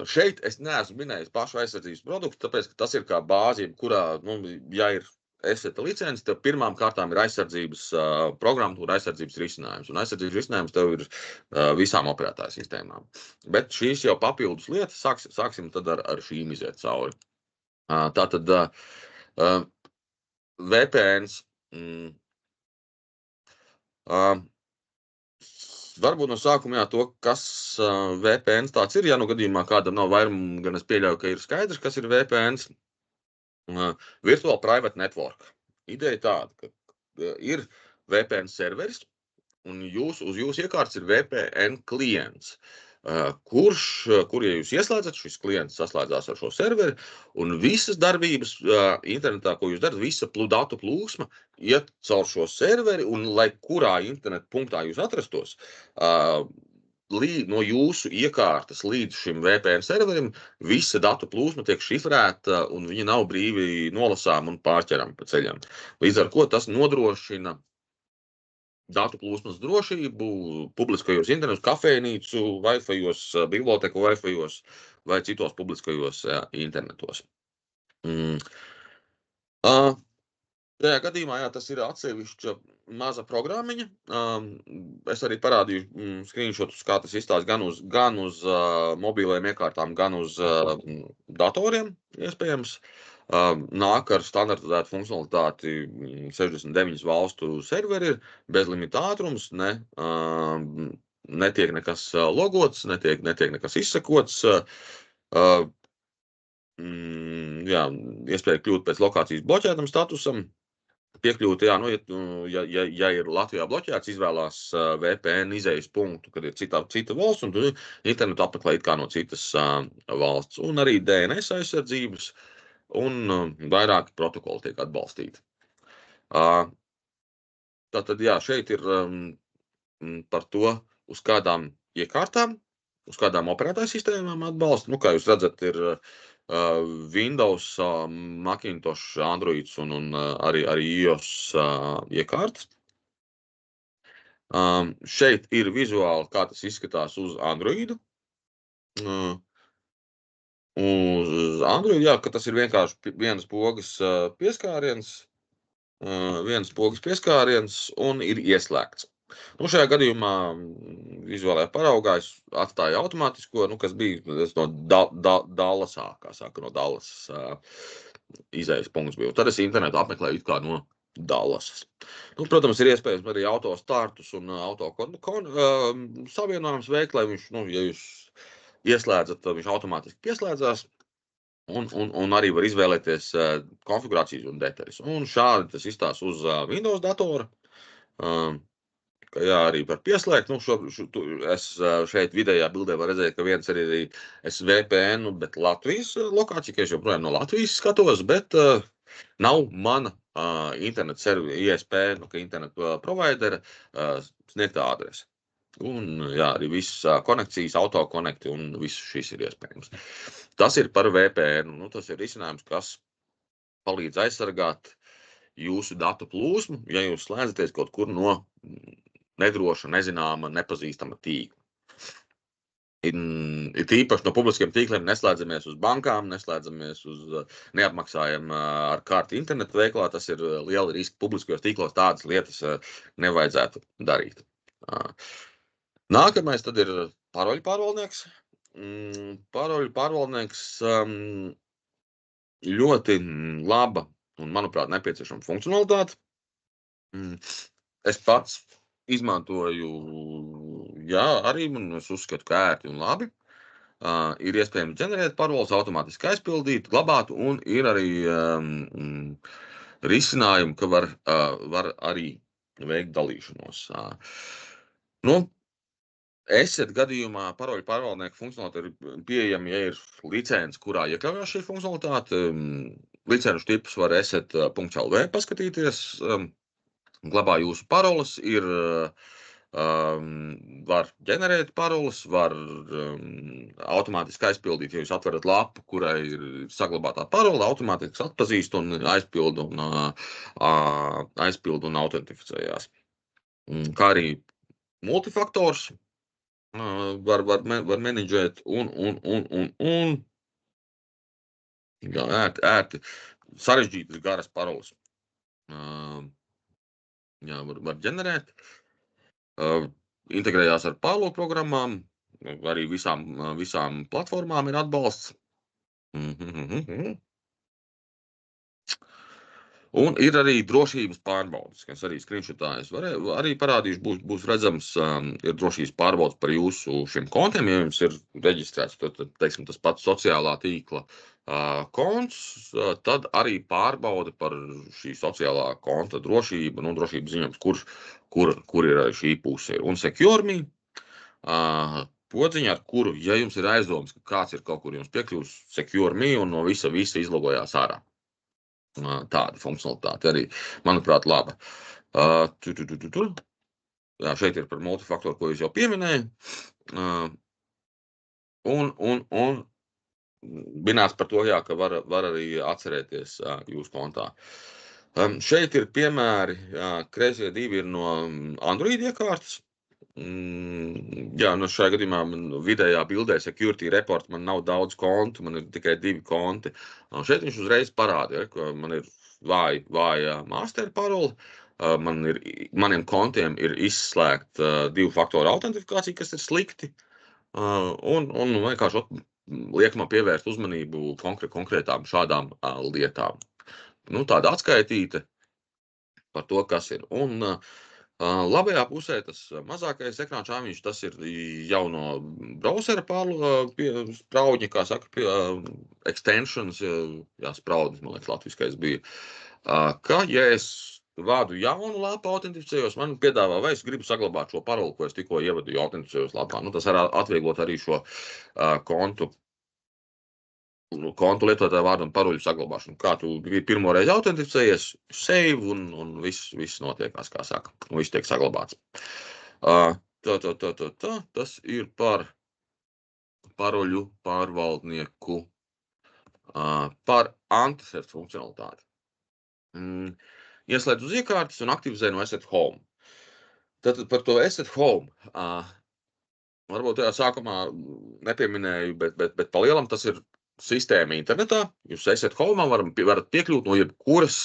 Šeit es neesmu minējis pašu aizsardzības produktu, tāpēc, ka tas ir kā bāzi, kurā, ja ir Asset licence, tad pirmām kārtām ir aizsardzības programmatūra, aizsardzības risinājums. Un aizsardzības risinājums tev ir visām operētāju sistēmām. Bet šīs jau papildus lietas, sāksim tad ar šīm iziet cauri. Tātad VPNs. Varbūt no sākuma to, kas VPNs tāds ir, ja gadījumā kādam nav vairumu, gan es pieļauju, ka ir skaidrs, kas ir VPNs. Virtual Private Network. Ideja tāda, ka ir VPN serveris, un uz jūsu iekārtas ir VPN klients, kur, ja jūs ieslēdzat, šis klients saslēdzās ar šo serveri, un visas darbības internetā, ko jūs darat, visa datu plūsma iet caur šo serveri, un lai kurā internetu punktā jūs atrastos, no jūsu iekārtas līdz šim VPN serverim, visa datu plūsma tiek šifrēta, un viņa nav brīvi nolasām un pārķerama pa ceļam. Līdz ar ko tas nodrošina datu plūsmas drošību publiskajos internetos, kafejnīcu, Wi-Fi-os, biblioteku Wi-Fi-os vai citos publiskajos internetos. Tajā gadījumā tas ir atsevišķa maza programmiņa. Es arī parādīju screenshotus, kā tas izstāsta gan uz mobiliem iekārtām, gan uz datoriem, iespējams. Nāk ar standartizētu funkcionalitāti 69 valstu serveri, bezlimita ātrums, netiek nekas logots, netiek nekas izsekots. Iespēja kļūt pēc lokācijas bloķētam statusam. Piekļūt, ja ir Latvijā bloķēts, izvēlās VPN izējas punktu, kad ir cita valsts, un internetu apmeklē kā no citas valsts. Un arī DNS aizsardzības. un vairāki protokoli tiek atbalstīti. Tātad, jā, šeit ir par to, uz kādām iekārtām, uz kādām operētāju sistēmām atbalsta. Kā jūs redzat, ir Windows, Macintosh, Androids un arī iOS iekārtas. Šeit ir vizuāli, kā tas izskatās uz Androidu. Uz Androidu, jā, ka tas ir vienkārši vienas pogas pieskāriens un ir ieslēgts. Šajā gadījumā vizuālajā paraugā es atstāju automātisko, kas bija no Dallasā, kā saka, no Dallasas izējas punkts bija. Tad es internetu apmeklēju it kā no Dallasas. Protams, ir iespējams arī auto startus un auto savienojums veikt, lai viņš, ja jūs ieslēdzat, tad viņš automātiski pieslēdzās. Un arī var izvēlēties konfigurācijas un detaļas. Un šādi tas izstās uz Windows datora. Jā, arī var pieslēgt. Es šeit vidējā bildē varu redzēt, ka viens arī es VPN, bet Latvijas lokācija, ka es joprojām no Latvijas skatos, bet nav mana interneta servera ISP, interneta providera sniegtā adrese. Un jā, arī visas konekcijas, autokonekti un viss šis ir iespējams. Tas ir par VPN. Tas ir risinājums, kas palīdz aizsargāt jūsu datu plūsmu, ja jūs slēdzaties kaut kur no nedroša, nezināma, nepazīstama tīkla. Ir īpaši no publiskiem tīkliem neslēdzamies uz bankām, neslēdzamies uz neapmaksājam ar karti internetu veiklā. Tas ir liela riska publiskajos tīklos, tādas lietas nevajadzētu darīt. Nākamais tad ir paroļu pārvaldnieks. Paroļu pārvaldnieks ļoti laba un, manuprāt, nepieciešama funkcionalitāte. Es pats izmantoju, jā, arī es uzskatu, ka ērti un labi. Ir iespējams ģenerēt paroles, automātiski aizpildīt, glabāt, un ir arī risinājumi, ka var arī veikt dalīšanos. Asset gadījumā paroļu pārvaldnieku funkcionalitāte ir pieejama, ja ir licence, kurā iekļaujās šī funkcionalitāte. Licenšu tipus var asset.lv paskatīties. Glabā jūsu paroles, var ģenerēt paroles, var automātiski aizpildīt, ja jūs atverat lapu, kurai ir saglabātā parola, automātiski atpazīst un aizpild un autentificējās. Kā arī multifaktors var menedžēt un jā, ērti sarežģītas garas paroles. Jā, var ģenerēt. Integrējās ar pārlūku programmām, arī visām platformām ir atbalsts. Un ir arī drošības pārbaudes, kas arī screenshotā es arī parādīšu, būs redzams, ir drošības pārbaudes par jūsu šiem kontiem, ja jums ir reģistrēts, tad, teiksim, tas pats sociālā tīkla konts, tad arī pārbaude par šī sociālā konta drošību, drošības ziņojums, kur ir šī puse. Un SecureMe podziņa, ar kuru, ja jums ir aizdomas, ka kāds ir kaut kur jums piekļūs, SecureMe un no visa izlogojās ārā. Tāda funkcionalitāte arī, manuprāt, laba. Jā, šeit ir par multifaktoru, ko jūs jau pieminēju. Un binās par to, jā, ka var arī atcerēties jūsu kontā. Šeit ir piemēri, kreisie divi ir no Android iekārtas. Jā, šajā gadījumā vidējā bildē security report man nav daudz kontu, man ir tikai 2 konti. Šeit viņš uzreiz parāda, ka man ir vāja master parole, maniem kontiem ir izslēgta 2 faktoru autentifikācija, kas ir slikti, un vienkārši liek man pievērst uzmanību konkrētām šādām lietām. Tāda atskaitīte par to, kas ir. Un labajā pusē tas mazākais ekrāna čāmiņš, tas ir jau no brausera spraudņa, kā saka, extensions, jā, spraudnis, man liekas, latviskais bija. Ka, ja es vādu jaunu lapu, autentificējos, man piedāvā, vai es gribu saglabāt šo paroli, ko es tikko ievadu autentificējos lapā. Tas var atvieglot arī šo kontu kontu lietotāju vārdu un paroļu saglabāšanu. Kā tu pirmo reizi autentificējies, save un viss notiekās, kā saka, un viss tiek saglabāts. Tas ir par paroļu pārvaldnieku, par antisept funkcionalitāti. Ieslēdz uz iekārtas un aktivizē no Asset Home. Tad par to Asset Home, varbūt tajā sākumā nepieminēju, bet pa lielam tas ir sistēma internetā. Jūs Asset Home varat piekļūt no jebkuras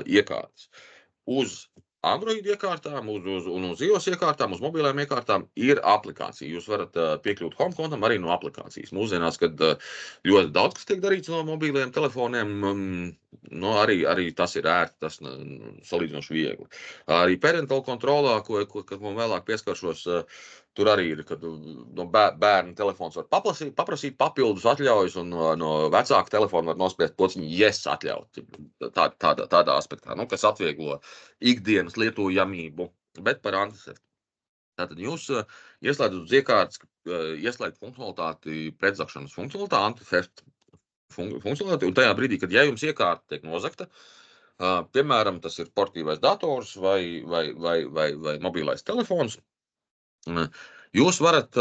iekārtas. Uz Android iekārtām, uz iOS iekārtām, uz mobilēm iekārtām ir aplikācija. Jūs varat piekļūt home kontam arī no aplikācijas. Mūsdienās, kad ļoti daudz kas tiek darīts no mobiliem telefoniem, arī tas ir ērti, tas salīdzinoši viegli. Arī parental kontrolā, kad man vēlāk pieskaršos, tur arī ir, kad no bērna telefons var paprasīt papildus atļaujas, un no vecāka telefona var nospiest pociņu yes atļaut. Tādā aspektā, kas atvieglo ikdienas lietojamību, bet par antiseftu. Tātad jūs ieslēdzat uz iekārtas, ieslēgt funkcionalitāti, pretzakšanas funkcionalitāti, antiseftu funkcionalitāti, un tajā brīdī, kad jums iekārta tiek nozagta, piemēram, tas ir portīvais dators vai mobilais telefons, jūs varat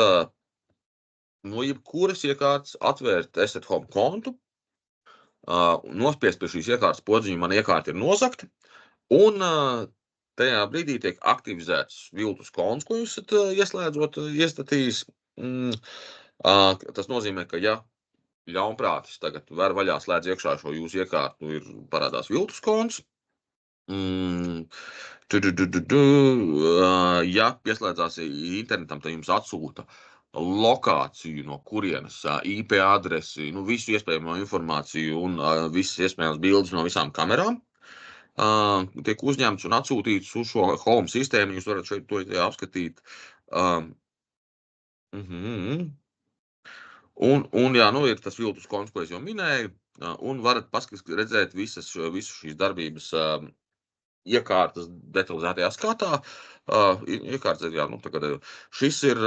no jebkuras iekārtas atvērt Asset Home kontu, nospiest pie šīs iekārtas podziņu, man iekārta ir nozagta, un tajā brīdī tiek aktivizēts viltus konts, ko jūs esat ieslēdzot, iestatījis. Tas nozīmē, ka ja ļaunprātis tagad ver vaļā slēdz iekšā šo jūsu iekārtu, parādās viltus konts. Ja pieslēdzās internetam, tad jums atsūta lokāciju, no kurienes, IP adresi, visu iespējamo informāciju un visas iespējamās bildes no visām kamerām tiek uzņemts un atsūtīts uz šo home sistēmu. Jūs varat šeit to apskatīt. Un jā, ir tas viltus konts, ko es jau minēju, un varat redzēt visu šīs darbības iekārtas detalizētajā skatā. Iekārtas, jā, tagad šis ir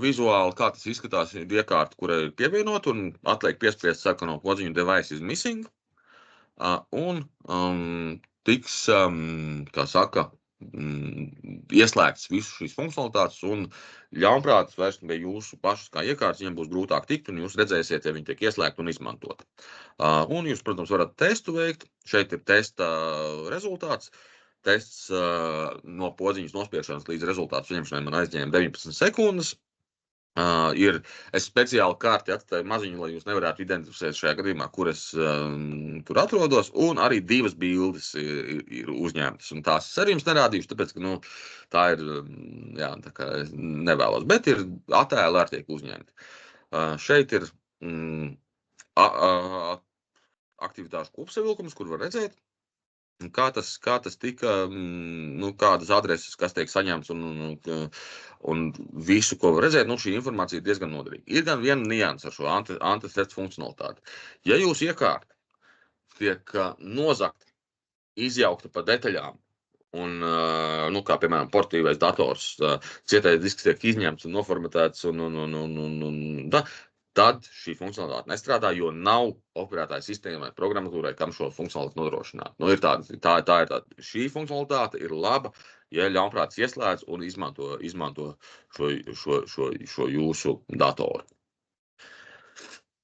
vizuāli, kā tas izskatās, iekārta, kurai ir pievienot, un atliek piespiest sarkano podziņu device is missing, un tiks, kā saka, ieslēgts visu šīs funkcionalitātes, un ļaunprātis vairs pie jūsu pašas kā iekārtas, viņiem būs grūtāk tikt, un jūs redzēsiet, ja viņi tiek ieslēgti un izmantot. Un jūs, protams, varat testu veikt. Šeit ir testa rezultāts. Tests no podziņas nospiešanas līdz rezultātu saņemšanai man aizņēma 19 sekundes. Es speciāli kārti atstāju maziņu, lai jūs nevarētu identificēt šajā gadījumā, kur es tur atrodos, un arī 2 bildes ir uzņemtas, un tās es arī jums nerādīšu, tāpēc, ka tā ir, jā, tā kā es nevēlos, bet ir attēli arī tiek uzņemti. Šeit ir aktivitāšu kopsavilkums, kur var redzēt, kā tas tika, kādas adreses, kas tiek saņemts un visu, ko var redzēt, šī informācija ir diezgan noderīga. Ir gan viena nianse ar šo antiseftu funkcionalitāti. Ja jūs iekārta tiek nozagta, izjaukta pa detaļām, un, kā piemēram portīvais dators, cietais disks tiek izņemts un noformatēts, tad šī funkcionalitāte nestrādā, jo nav operētāja sistēmai, programmatūrai, kam šo funkcionalitāti nodrošināt. Tā ir tāda. Šī funkcionalitāte ir laba, ja ļaunprātis ieslēdz un izmanto šo jūsu datoru.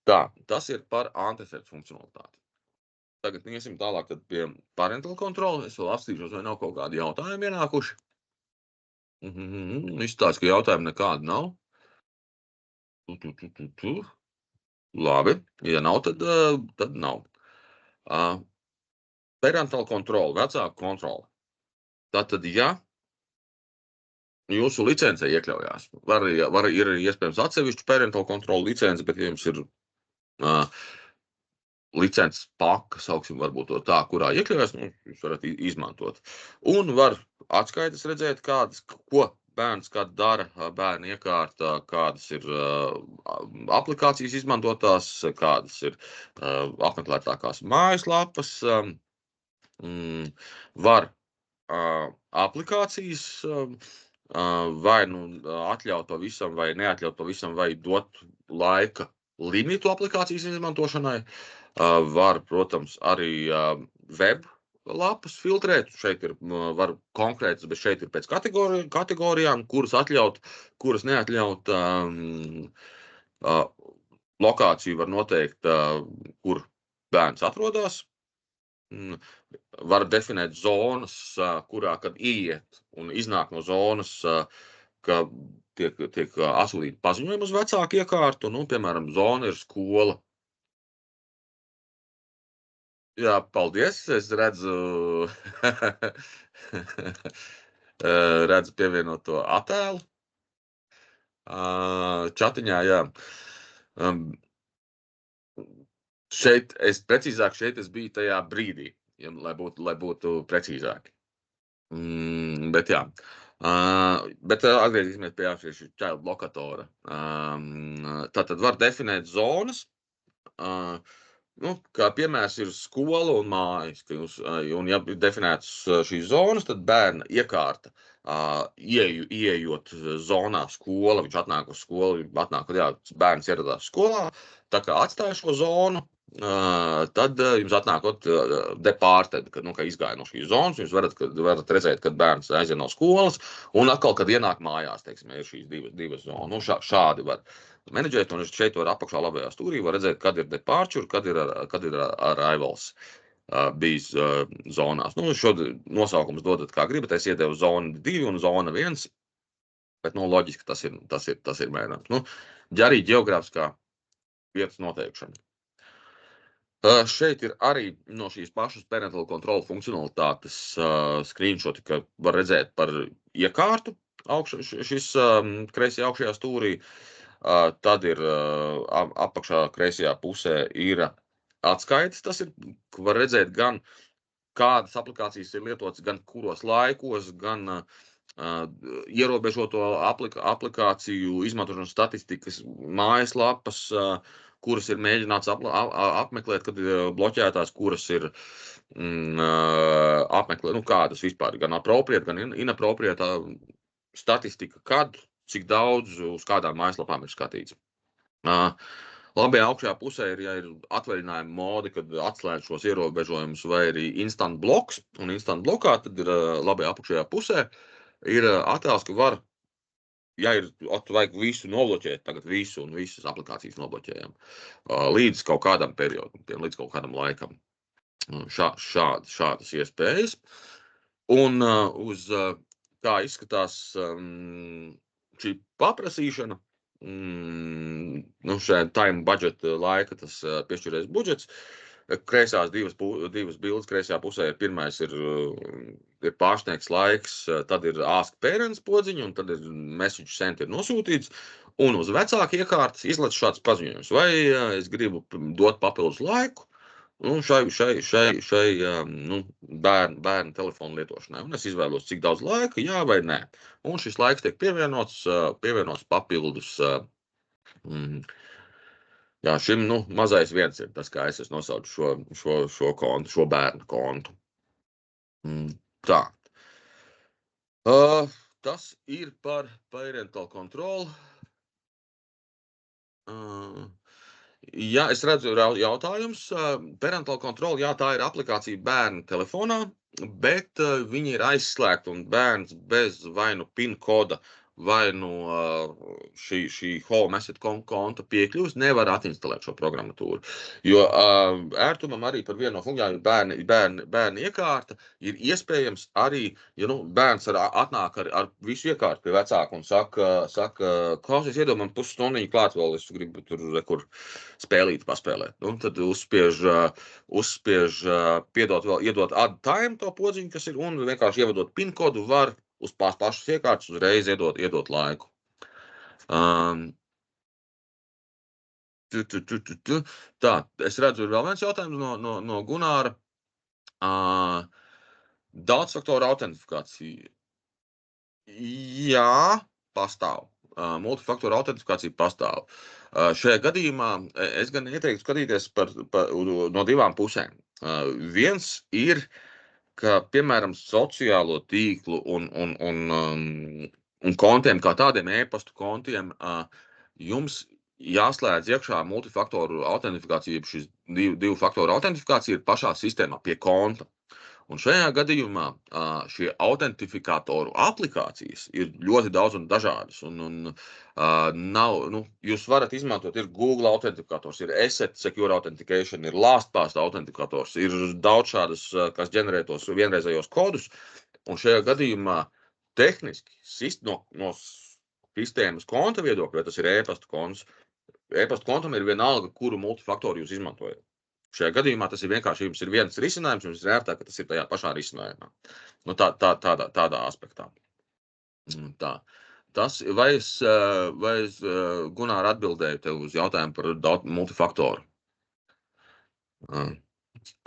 Tā, tas ir par antiseftu funkcionalitāti. Tagad iesim tālāk pie parental control. Es vēl apstīšos, vai nav kaut kādi jautājumi ienākuši. Izstāst, ka jautājumi nekādi nav. Labi, ja nav, tad nav. Parental control, vecāku kontroli. Tātad, ja jūsu licencē iekļaujās, ir iespējams atsevišķu parental control licenci, bet ja jums ir licences paka, sauksim varbūt to tā, kurā iekļaujās, jūs varat izmantot. Un var atskaites redzēt, ko bērns dara, bērna iekārta, kādas ir aplikācijas izmantotās, kādas ir apmeklētākās mājaslapas, var aplikācijas vai atļaut pavisam, vai neatļaut pavisam, vai dot laika limitu aplikācijas izmantošanai. Var, protams, arī web lapas filtrēt. Šeit ir var konkrētas, bet šeit ir pēc kategorijām, kuras atļaut, kuras neatļaut. Lokāciju var noteikt, kur bērns atrodas. Var definēt zonas, kurā, kad iet un iznāk no zonas, ka tiek atsūtīti paziņojumi uz vecāku iekārtu. Piemēram, zona ir skola. Jā, paldies. Es redzu, redzu pievienoto attēlu. Čatiņā, jā. Šeit es biju tajā brīdī, lai būtu precīzāki. Bet jā. Bet atgriezīsimies pie šī child lokatora. Tātad var definēt zonas, kā piemērs ir skola un mājas. Un ja ir definētas šīs zonas, tad bērna iekārta, ieejot zonā skola, viņš atnāk uz skolu, bērns ieradās skolā, tā kā atstāja šo zonu, tad jums atnākot departed, kad izgāja no šīs zonas, jūs varat redzēt, kad bērns aiziet no skolas, un atkal, kad ienāk mājās, teiksim, ir šīs divas zonas. Šādi var menedžēt, un šeit var apakšā labajā stūrī, var redzēt, kad ir departure, kad ir arrivals bijis zonās. Šo nosaukums dodat kā gribat, es iedevu zona 2 un zona 1, bet loģiski tas ir mēģinājums. Arī ģeogrāfiskā vietas noteikšana. Šeit ir arī no šīs pašas parental control funkcionalitātes screenshoti, ka var redzēt par iekārtu, šis kreisajā augšējā stūrī, tad ir apakšā kreisajā pusē ir atskaites, tas ir, var redzēt gan kādas aplikācijas ir lietotas, gan kuros laikos, gan ierobežoto aplikāciju izmantošanas statistikas mājaslapas, kuras ir mēģināts apmeklēt, kad ir bloķētās, kuras ir apmeklēt, kādas vispār, gan appropriate, gan inappropriate statistika, kad, cik daudz, uz kādām mājaslapām ir skatīts. Labajā augšējā pusē ir, ja ir atvaļinājuma modi, kad atslēdz šos ierobežojumus, vai arī instant bloks, un instant blokā, tad ir labajā apakšējā pusē, ir attēls, ka var, ja ir, vajag visu nobloķēt, tagad visu un visas aplikācijas nobloķējam, līdz kaut kādam periodam, līdz kaut kādam laikam. Šādas iespējas. Un uz kā izskatās šī paprasīšana, šajā time budget laika tas piešķirēs budžets. Kreisās divas bildes, kreisajā pusē pirmais ir pārsniegts laiks, tad ir ask parents podziņa, un tad ir message sent ir nosūtīts, un uz vecāku iekārtas izlec šāds paziņojums. Vai es gribu dot papildus laiku šai bērnu telefonu lietošanai, un es izvēlos, cik daudz laika, jā vai nē. Un šis laiks tiek pievienots papildus. Jā, šim mazais viens ir tas, kā es nosaucu šo kontu, šo bērnu kontu. Tā. Tas ir par parental control. Jā, es redzu jautājums. Parental control, jā, tā ir aplikācija bērnu telefonā, bet viņi ir aizslēgti un bērns bez vai PIN koda vai šī home asset konta piekļuvs nevar atinstalēt šo programmatūru. Jo ērtumam arī par vienu no funkcijām bērnu iekārta ir iespējams arī, ja bērns atnāk ar visu iekārtu pie vecāka un saka, klausies, iedod man pusstundiņu klāt vēl, es gribu tur spēlīt paspēlēt. Tad uzspiež iedot add time to podziņu, kas ir, un vienkārši ievadot PIN kodu var uz pašas iekārtas uzreiz iedot laiku. Tā, es redzu, ir vēl viens jautājums no Gunāra. Daudzfaktoru autentifikācija. Jā, pastāv. Multifaktoru autentifikācija pastāv. Šajā gadījumā es gan ieteiktu skatīties no divām pusēm. Viens ir, ka, piemēram, sociālo tīklu un kontiem, kā tādiem e-pastu kontiem, jums jāslēdz iekšā multifaktoru autentifikācija, jeb šis divu faktoru autentifikācija ir pašā sistēmā pie konta. Un šajā gadījumā šie autentifikātoru aplikācijas ir ļoti daudz un dažādas. Jūs varat izmantot, ir Google autentifikators, ir Asset Secure Authentication, ir LastPass autentifikators, ir daudz šādas, kas ģenerē tos vienreizējos kodus. Un šajā gadījumā tehniski no sistēmas konta viedokļa, vai tas ir e-pasta konts, e-pasta kontam ir vienalga, kuru multifaktoru jūs izmantojat. Šajā gadījumā tas ir vienkārši, jums ir viens risinājums, jums ir ērtāk, ka tas ir tajā pašā risinājumā. Tādā aspektā. Tā. Vai es Gunār atbildēju tev uz jautājumu par multifaktoru?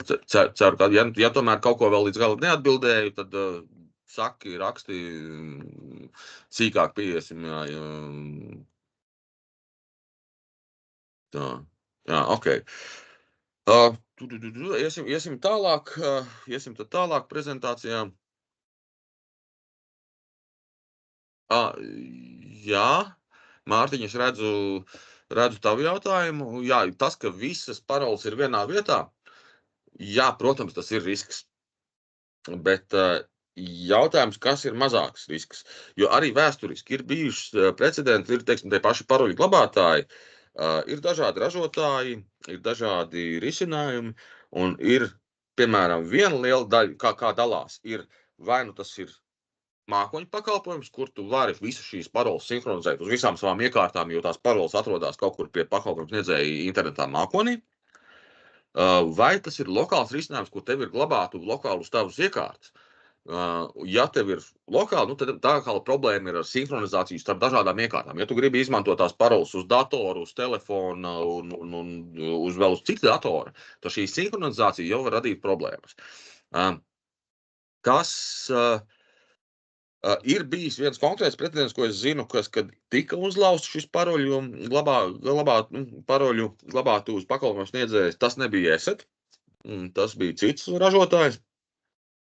Ceru, ka ja tomēr kaut ko vēl līdz galam neatbildēju, tad saki, raksti, sīkāk pieiesim. Tā. Jā, ok. Iesim tālāk prezentācijā. Jā, Mārtiņ, es redzu tavu jautājumu. Jā, tas, ka visas paroles ir vienā vietā, jā, protams, tas ir risks. Bet jautājums, kas ir mazāks risks? Jo arī vēsturiski ir bijušas precedenti, ir, teiksim, tie paši paroļu glabātāji, ir dažādi ražotāji, ir dažādi risinājumi, un ir, piemēram, viena liela daļa, kā dalās, ir vai nu tas ir mākoņu pakalpojums, kur tu vari visas šīs paroles sinhronizēt uz visām savām iekārtām, jo tās paroles atrodas kaut kur pie pakalpojums sniedzēja internetā mākonī, vai tas ir lokāls risinājums, kur tev ir glabātu lokāli uz tavas iekārtas. Ja tev ir lokāli, tad tā kā problēma ir ar sinhronizāciju starp dažādām iekārtām. Ja tu gribi izmantot tās paroles uz datoru, uz telefona un vēl uz citu datoru, tad šī sinhronizācija jau var radīt problēmas. Ir bijis viens konkrēts precedents, ko es zinu, kad tika uzlausts šis paroļu glabātuvs pakalpojums sniedzējs, tas nebija Asset, tas bija cits ražotājs.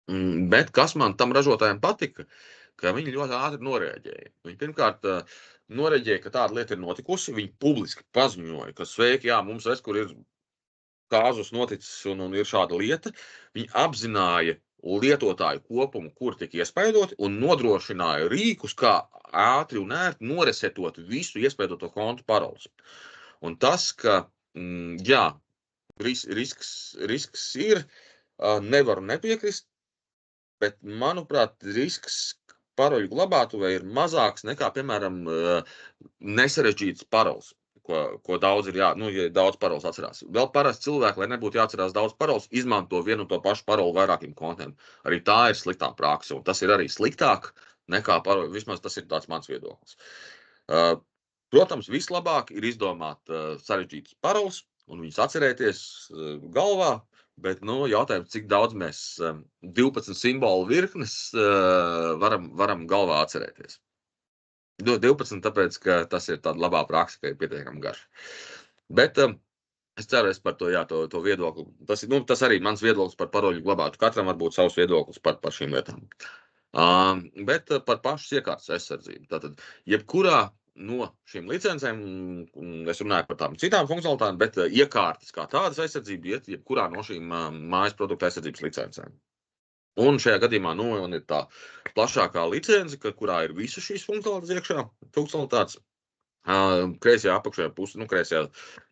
Bet kas man tam ražotājiem patika, ka viņi ļoti ātri noreaģēja. Viņi pirmkārt noreaģēja, ka tāda lieta ir notikusi, viņi publiski paziņoja, ka sveiki, jā, mums kur ir kāzus noticis un ir šāda lieta. Viņi apzināja lietotāju kopumu, kur tika iespaidoti, un nodrošināja rīkus, kā ātri un ērti noresetot visu iespaidoto kontu paroles. Un tas, ka, jā, risks ir, nevaru nepiekrist, bet, manuprāt, risks paroļu glabātuvē ir mazāks nekā, piemēram, nesarežģīts paroles, ko daudz ir, ja daudz paroles atcerās. Vēl parasti cilvēki, lai nebūtu jāatcerās daudz paroles, izmanto vienu un to pašu paroli vairākiem kontiem. Arī tā ir sliktā prakse, un tas ir arī sliktāk nekā paroļu, vismaz tas ir tāds mans viedoklis. Protams, vislabāk ir izdomāt sarežģītas paroles, un viņus atcerēties galvā, bet, jautājums, cik daudz mēs 12 simbolu virknes varam galvā atcerēties. 12, tāpēc, ka tas ir tāda labā praksa, ka ir pietiekami garš. Bet es ceru, es par to viedokli. Tas arī mans viedoklis par paroļu glabātu. Katram var būt savs viedoklis par šīm lietām. Bet par pašas iekārtas aizsardzību. Tātad, jebkurā no šīm licencēm, es runāju par tām citām funkcionalitātēm, bet iekārtas kā tādas aizsardzība iet jebkurā no šīm mājas produktu aizsardzības licencēm. Un šajā gadījumā man ir tā plašākā licence, kurā ir visas šīs funkcionalitātes. Kreisajā apakšējā kreisajā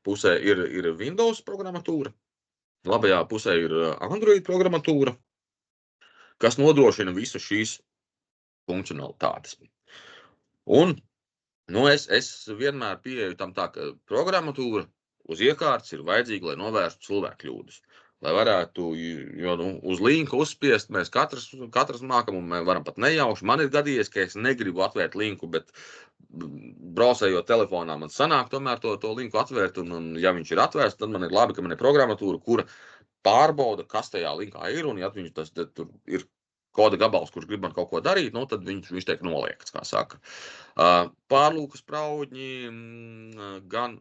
pusē ir Windows programmatūra, labajā pusē ir Android programmatūra, kas nodrošina visas šīs funkcionalitātes. Un es vienmēr pieeju tam tā, ka programmatūra uz iekārtas ir vajadzīga, lai novērstu cilvēku kļūdas. Lai varētu, uz linku uzspiest, mēs katrs mākam, un mēs varam pat nejauši. Man ir gadījies, ka es negribu atvērt linku, bet braucējot telefonā man sanāk tomēr to linku atvērt, un ja viņš ir atvērts, tad man ir labi, ka man ir programmatūra, kura pārbauda, kas tajā linkā ir, un ja tas tur ir koda gabals, kurš grib man kaut ko darīt, tad viņš tiek noliekts, kā saka. Pārlūkas praudņi, gan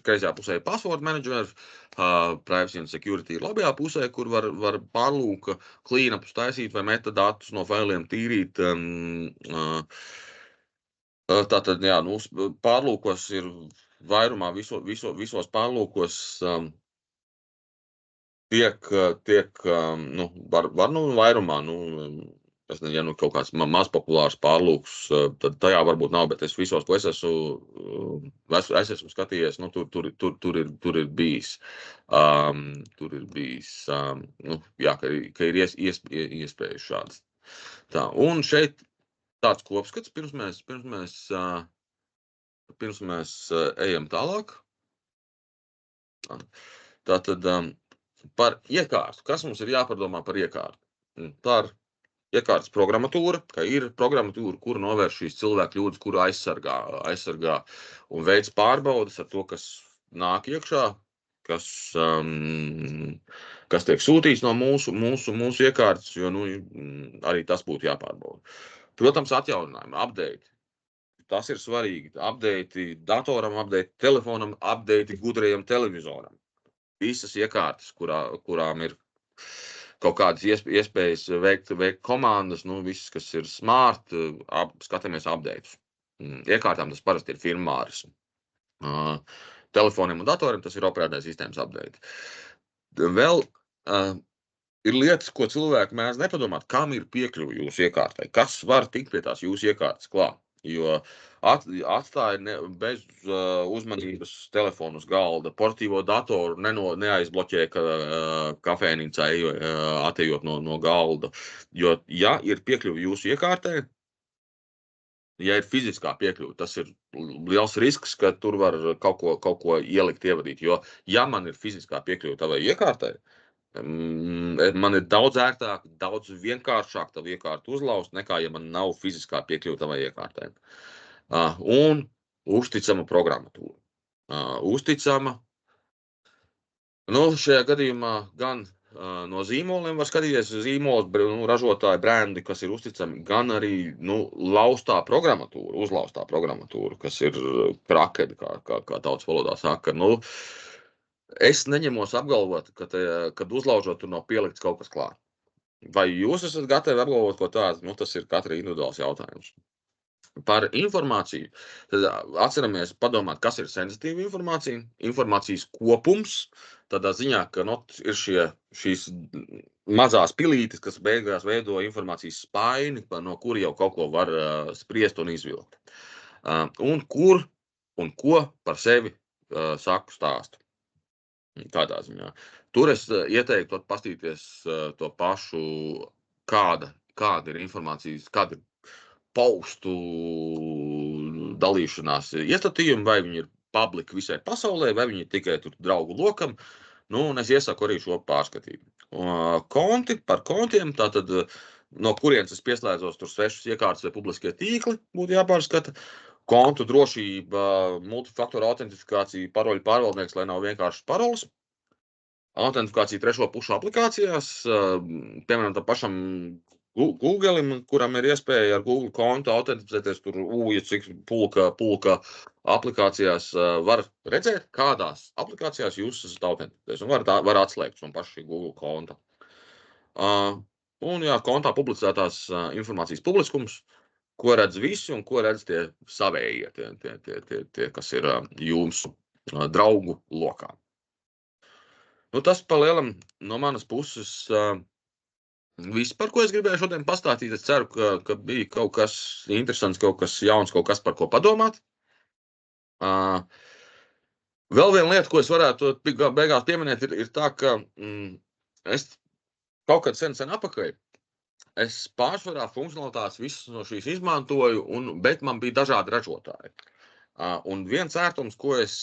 kreisajā pusē password manager, privacy and security ir labajā pusē, kur var pārlūka cleanupus taisīt vai metadatus no failiem tīrīt. Tātad, jā, nu, pārlūkos ir vairumā visos pārlūkos tiek nu, var vairumā, nu, es nezinu, ja nu kaut kāds maz populārs pārlūks, tad tajā varbūt nav, bet es visos, ko es esmu skatījies, nu, tur ir bijis. Tur ir bijis, nu, jā, ka ir iespējas šāds. Tā, un šeit tāds kopskats, pirms mēs ejam tālāk. Tātad par iekārtu. Kas mums ir jāpadomā par iekārtu? Par iekārtas programmatūra, ka ir programmatūra, kura novērš šīs cilvēku kļūdas, kura aizsargā un veids pārbaudas ar to, kas nāk iekšā, kas tiek sūtīts no mūsu iekārtas, jo nu, arī tas būtu jāpārbauda. Protams, atjauninājumi, update. Tas ir svarīgi. Update datoram, update telefonam, update gudrajam televizoram. Visas iekārtas, kurām ir kaut kādas iespējas veikt komandas, nu, visas, kas ir smart, skatāmies updates. Iekārtām tas parasti ir firmwāris. Telefoniem un datoriem tas ir operētājs sistēmas update. Vēl ir lietas, ko cilvēki mēdz nepadomāt, kam ir piekļuvi jūsu iekārtai, kas var tikt pie tās jūsu iekārtas klāt. Jo atstāja bez uzmanības telefonu uz galda, portīvo datoru neaizbloķē kafēnīcā atejot no galda. Jo, ja ir piekļuvi jūsu iekārtai, ja ir fiziskā piekļuve, tas ir liels risks, ka tur var kaut ko ielikt, ievadīt. Jo, ja man ir fiziskā piekļuve tavai iekārtai, man ir daudz ērtāk, daudz vienkāršāk tavu iekārtu uzlauzt, nekā ja man nav fiziskā piekļuva tavai iekārtai. Un uzticama programmatūra. Uzticama. Nu, šajā gadījumā gan no zīmoliem var skatīties zīmols, ražotāji, brendi, kas ir uzticami, gan arī uzlaustā programmatūra, kas ir krakedi, kā tautas valodā saka. Es neņemos apgalvot, kad uzlaužot, tur nav pielikts kaut kas klāt. Vai jūs esat gatavi apgalvot ko tādu? Tas ir katra individuāls jautājums. Par informāciju. Tad atceramies padomāt, kas ir sensitīva informācija. Informācijas kopums, tādā ziņā, ka ir šīs mazās pilītes, kas beigās veido informācijas spaini, no kura jau kaut ko var spriest un izvilkt. Un kur un ko par sevi saku stāstu. Tādā ziņā. Tur es ieteiktu pastīties to pašu, kāda ir informācijas, kāda ir paustu dalīšanās iestatījumi, vai viņi ir public visai pasaulē, vai viņi ir tikai tur draugu lokam. Un es iesaku arī šo pārskatīt. Par kontiem, tātad no kurienes es pieslēdzos, tur svešas iekārtas vai publiskie tīkli būtu jāpārskata. Kontu drošība, multifaktoru autentifikācija, paroļu pārvaldnieks, lai nav vienkāršas paroles. Autentifikācija trešo pušu aplikācijās, piemēram, tam pašam Google'im, kuram ir iespēja ar Google kontu autentificēties, tur cik pulka aplikācijās var redzēt, kādās aplikācijās jūs esat autentificēties, un var atslēgt no paša Google konta. Un jā, kontā publicētās informācijas publiskums, ko redz visi un ko redz tie savējie, tie kas ir jūsu draugu lokā. Tas pa lielam no manas puses viss, par ko es gribēju šodien pastāstīt. Es ceru, ka bija kaut kas interesants, kaut kas jauns, kaut kas par ko padomāt. Vēl viena lieta, ko es varētu beigās pieminēt, ir tā, ka es kaut kad sen apakaļ, es pārsvarā funkcionalitātes visas no šīs izmantoju, bet man bija dažādi ražotāji. Un viens ērtums, ko es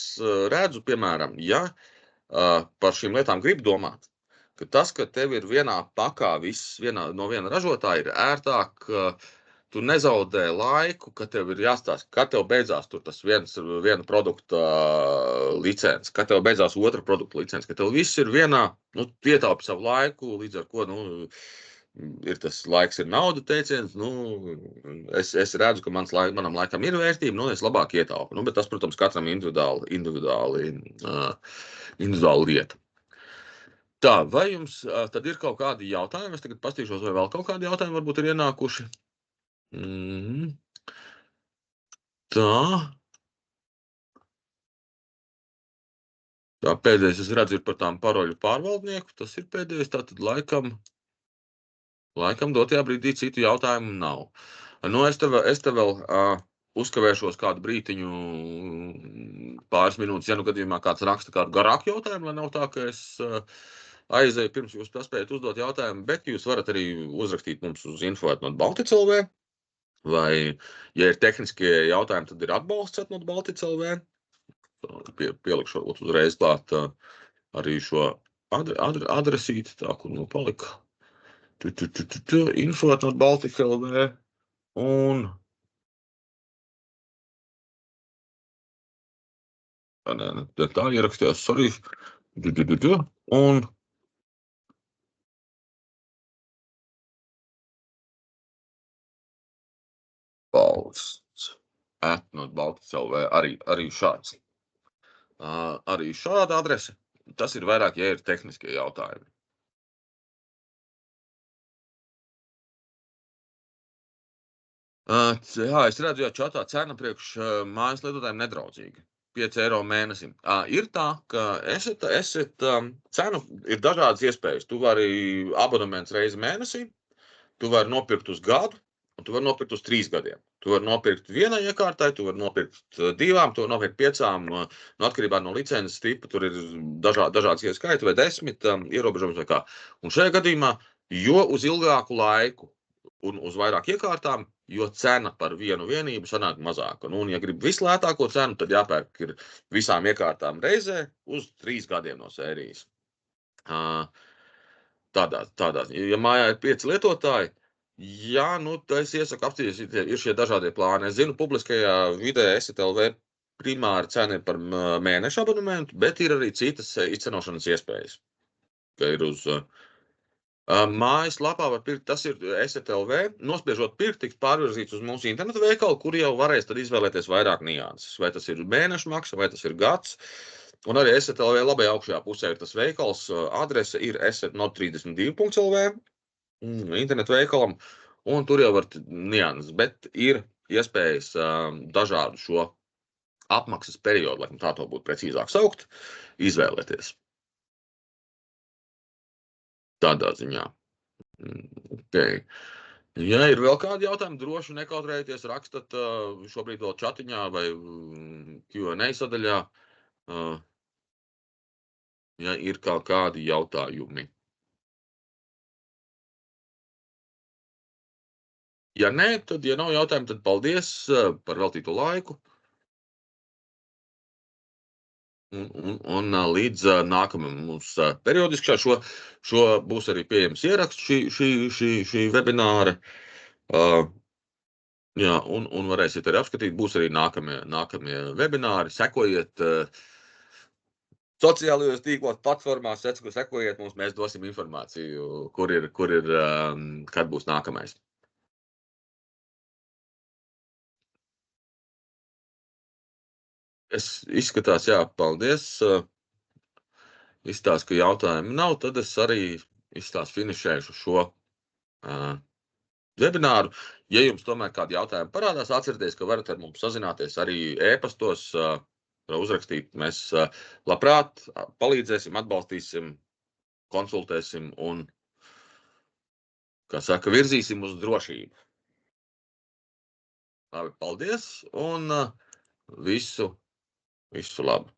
redzu, piemēram, ja par šīm lietām grib domāt, ka tas, ka tev ir vienā pakā viss no viena ražotāja, ir ērtāk, tu nezaudē laiku, ka tev ir jāstāsta, kad tev beidzās tur tas viena produkta licence, kad tev beidzās otra produkta licence, ka tev viss ir vienā, ietaupi savu laiku, līdz ar ko, ir tas laiks ir nauda teiciens, es redzu, ka manam laikam ir vērtība, es labāk ietaupu, bet tas, protams, katram individuāli lieta. Tā, vai jums tad ir kaut kādi jautājumi? Es tagad pastīšos, vai vēl kaut kādi jautājumi varbūt ir ienākuši. Tā. Tā pēdējais, es redzu, ir par tām paroļu pārvaldnieku. Tas ir pēdējais, tātad laikam dotajā brīdī citu jautājumu nav. Nu, es te vēl uzkavēšos kādu brītiņu, pāris minūtes, ja nu gadījumā kāds raksta kādu garāku jautājumu, lai nav tā, ka es aizēju pirms jūs paspējat uzdot jautājumu, bet jūs varat arī uzrakstīt mums uz info@baltic.lv, vai, ja ir tehniskie jautājumi, tad ir atbalsts@baltic.lv. Pielikšu uzreiz klāt arī šo adresīti, tā, kur nu palika. Info@baltic.lv un tā ierakstījās, sorry, un balsts@baltic.lv arī šāds. Arī šāda adrese. Tas ir vairāk, ja ir tehniskie jautājumi. Jā, es redzu, ja čatā cena priekš mājas lietotājiem nedraudzīga. 5 eiro mēnesim. Ir tā, ka cenu ir dažādas iespējas. Tu vari abonements reizi mēnesī, tu vari nopirkt uz gadu, un tu vari nopirkt uz 3 gadiem. Tu vari nopirkt vienai iekārtai, tu vari nopirkt 2, tu vari nopirkt 5, atkarībā no licences tipa, tur ir dažādas ieskaiti vai 10 ierobežojums vai kā. Un šajā gadījumā, jo uz ilgāku laiku un uz vairāk iekārtām, jo cena par vienu vienību sanāk mazāka. Nu, un ja grib vislētāko cenu, tad jāpērk ir visām iekārtām reizē uz 3 gadiem no sērijas. Tādās. Ja mājā ir 5 lietotāji, jā, nu, es iesaku apstīties, ir šie dažādie plāni. Es zinu, publiskajā vidē STLV primāra cena ir par mēneša abonementu, bet ir arī citas izcenošanas iespējas. Ka ir uz mājas lapā var pirkt, tas ir STLV, nospiežot pirkt, tiks pārvirzīts uz mūsu internetu veikalu, kur jau varēs tad izvēlēties vairāk nianses. Vai tas ir mēneša maksa, vai tas ir gads. Un arī STLV labajā augšējā pusē ir tas veikals, adrese ir sat.no32.lv internetu veikalam, un tur jau var nianses, bet ir iespējas dažādu šo apmaksas periodu, lai tā to būtu precīzāk saukt, izvēlēties. Tādā ziņā. Okay. Ja ir vēl kādi jautājumi, droši nekautrējieties, rakstat šobrīd vēl čatiņā vai Q&A sadaļā, ja ir kādi jautājumi. Ja nē, tad, ja nav jautājumi, tad paldies par veltīto laiku. Un līdz nākamajam mums periodiski šo būs arī pieejams ieraksts šī webināra. Jā, un varēsiet arī apskatīt, būs arī nākamie webināri. Sekojiet sociālajos tīklos, platformās, sekojiet mums, mēs dosim informāciju, kur ir, kad būs nākamais. Izskatās, jā, paldies. Izstāst, ka jautājumu nav, tad es arī finišēšu šo webināru. Ja jums tomēr kādi jautājumi parādās, atcerieties, ka varat ar mums sazināties arī e-pastos, uzrakstīt. Mēs labprāt palīdzēsim, atbalstīsim, konsultēsim un, kā saka, virzīsim uz drošību. Labi, paldies un visu labu!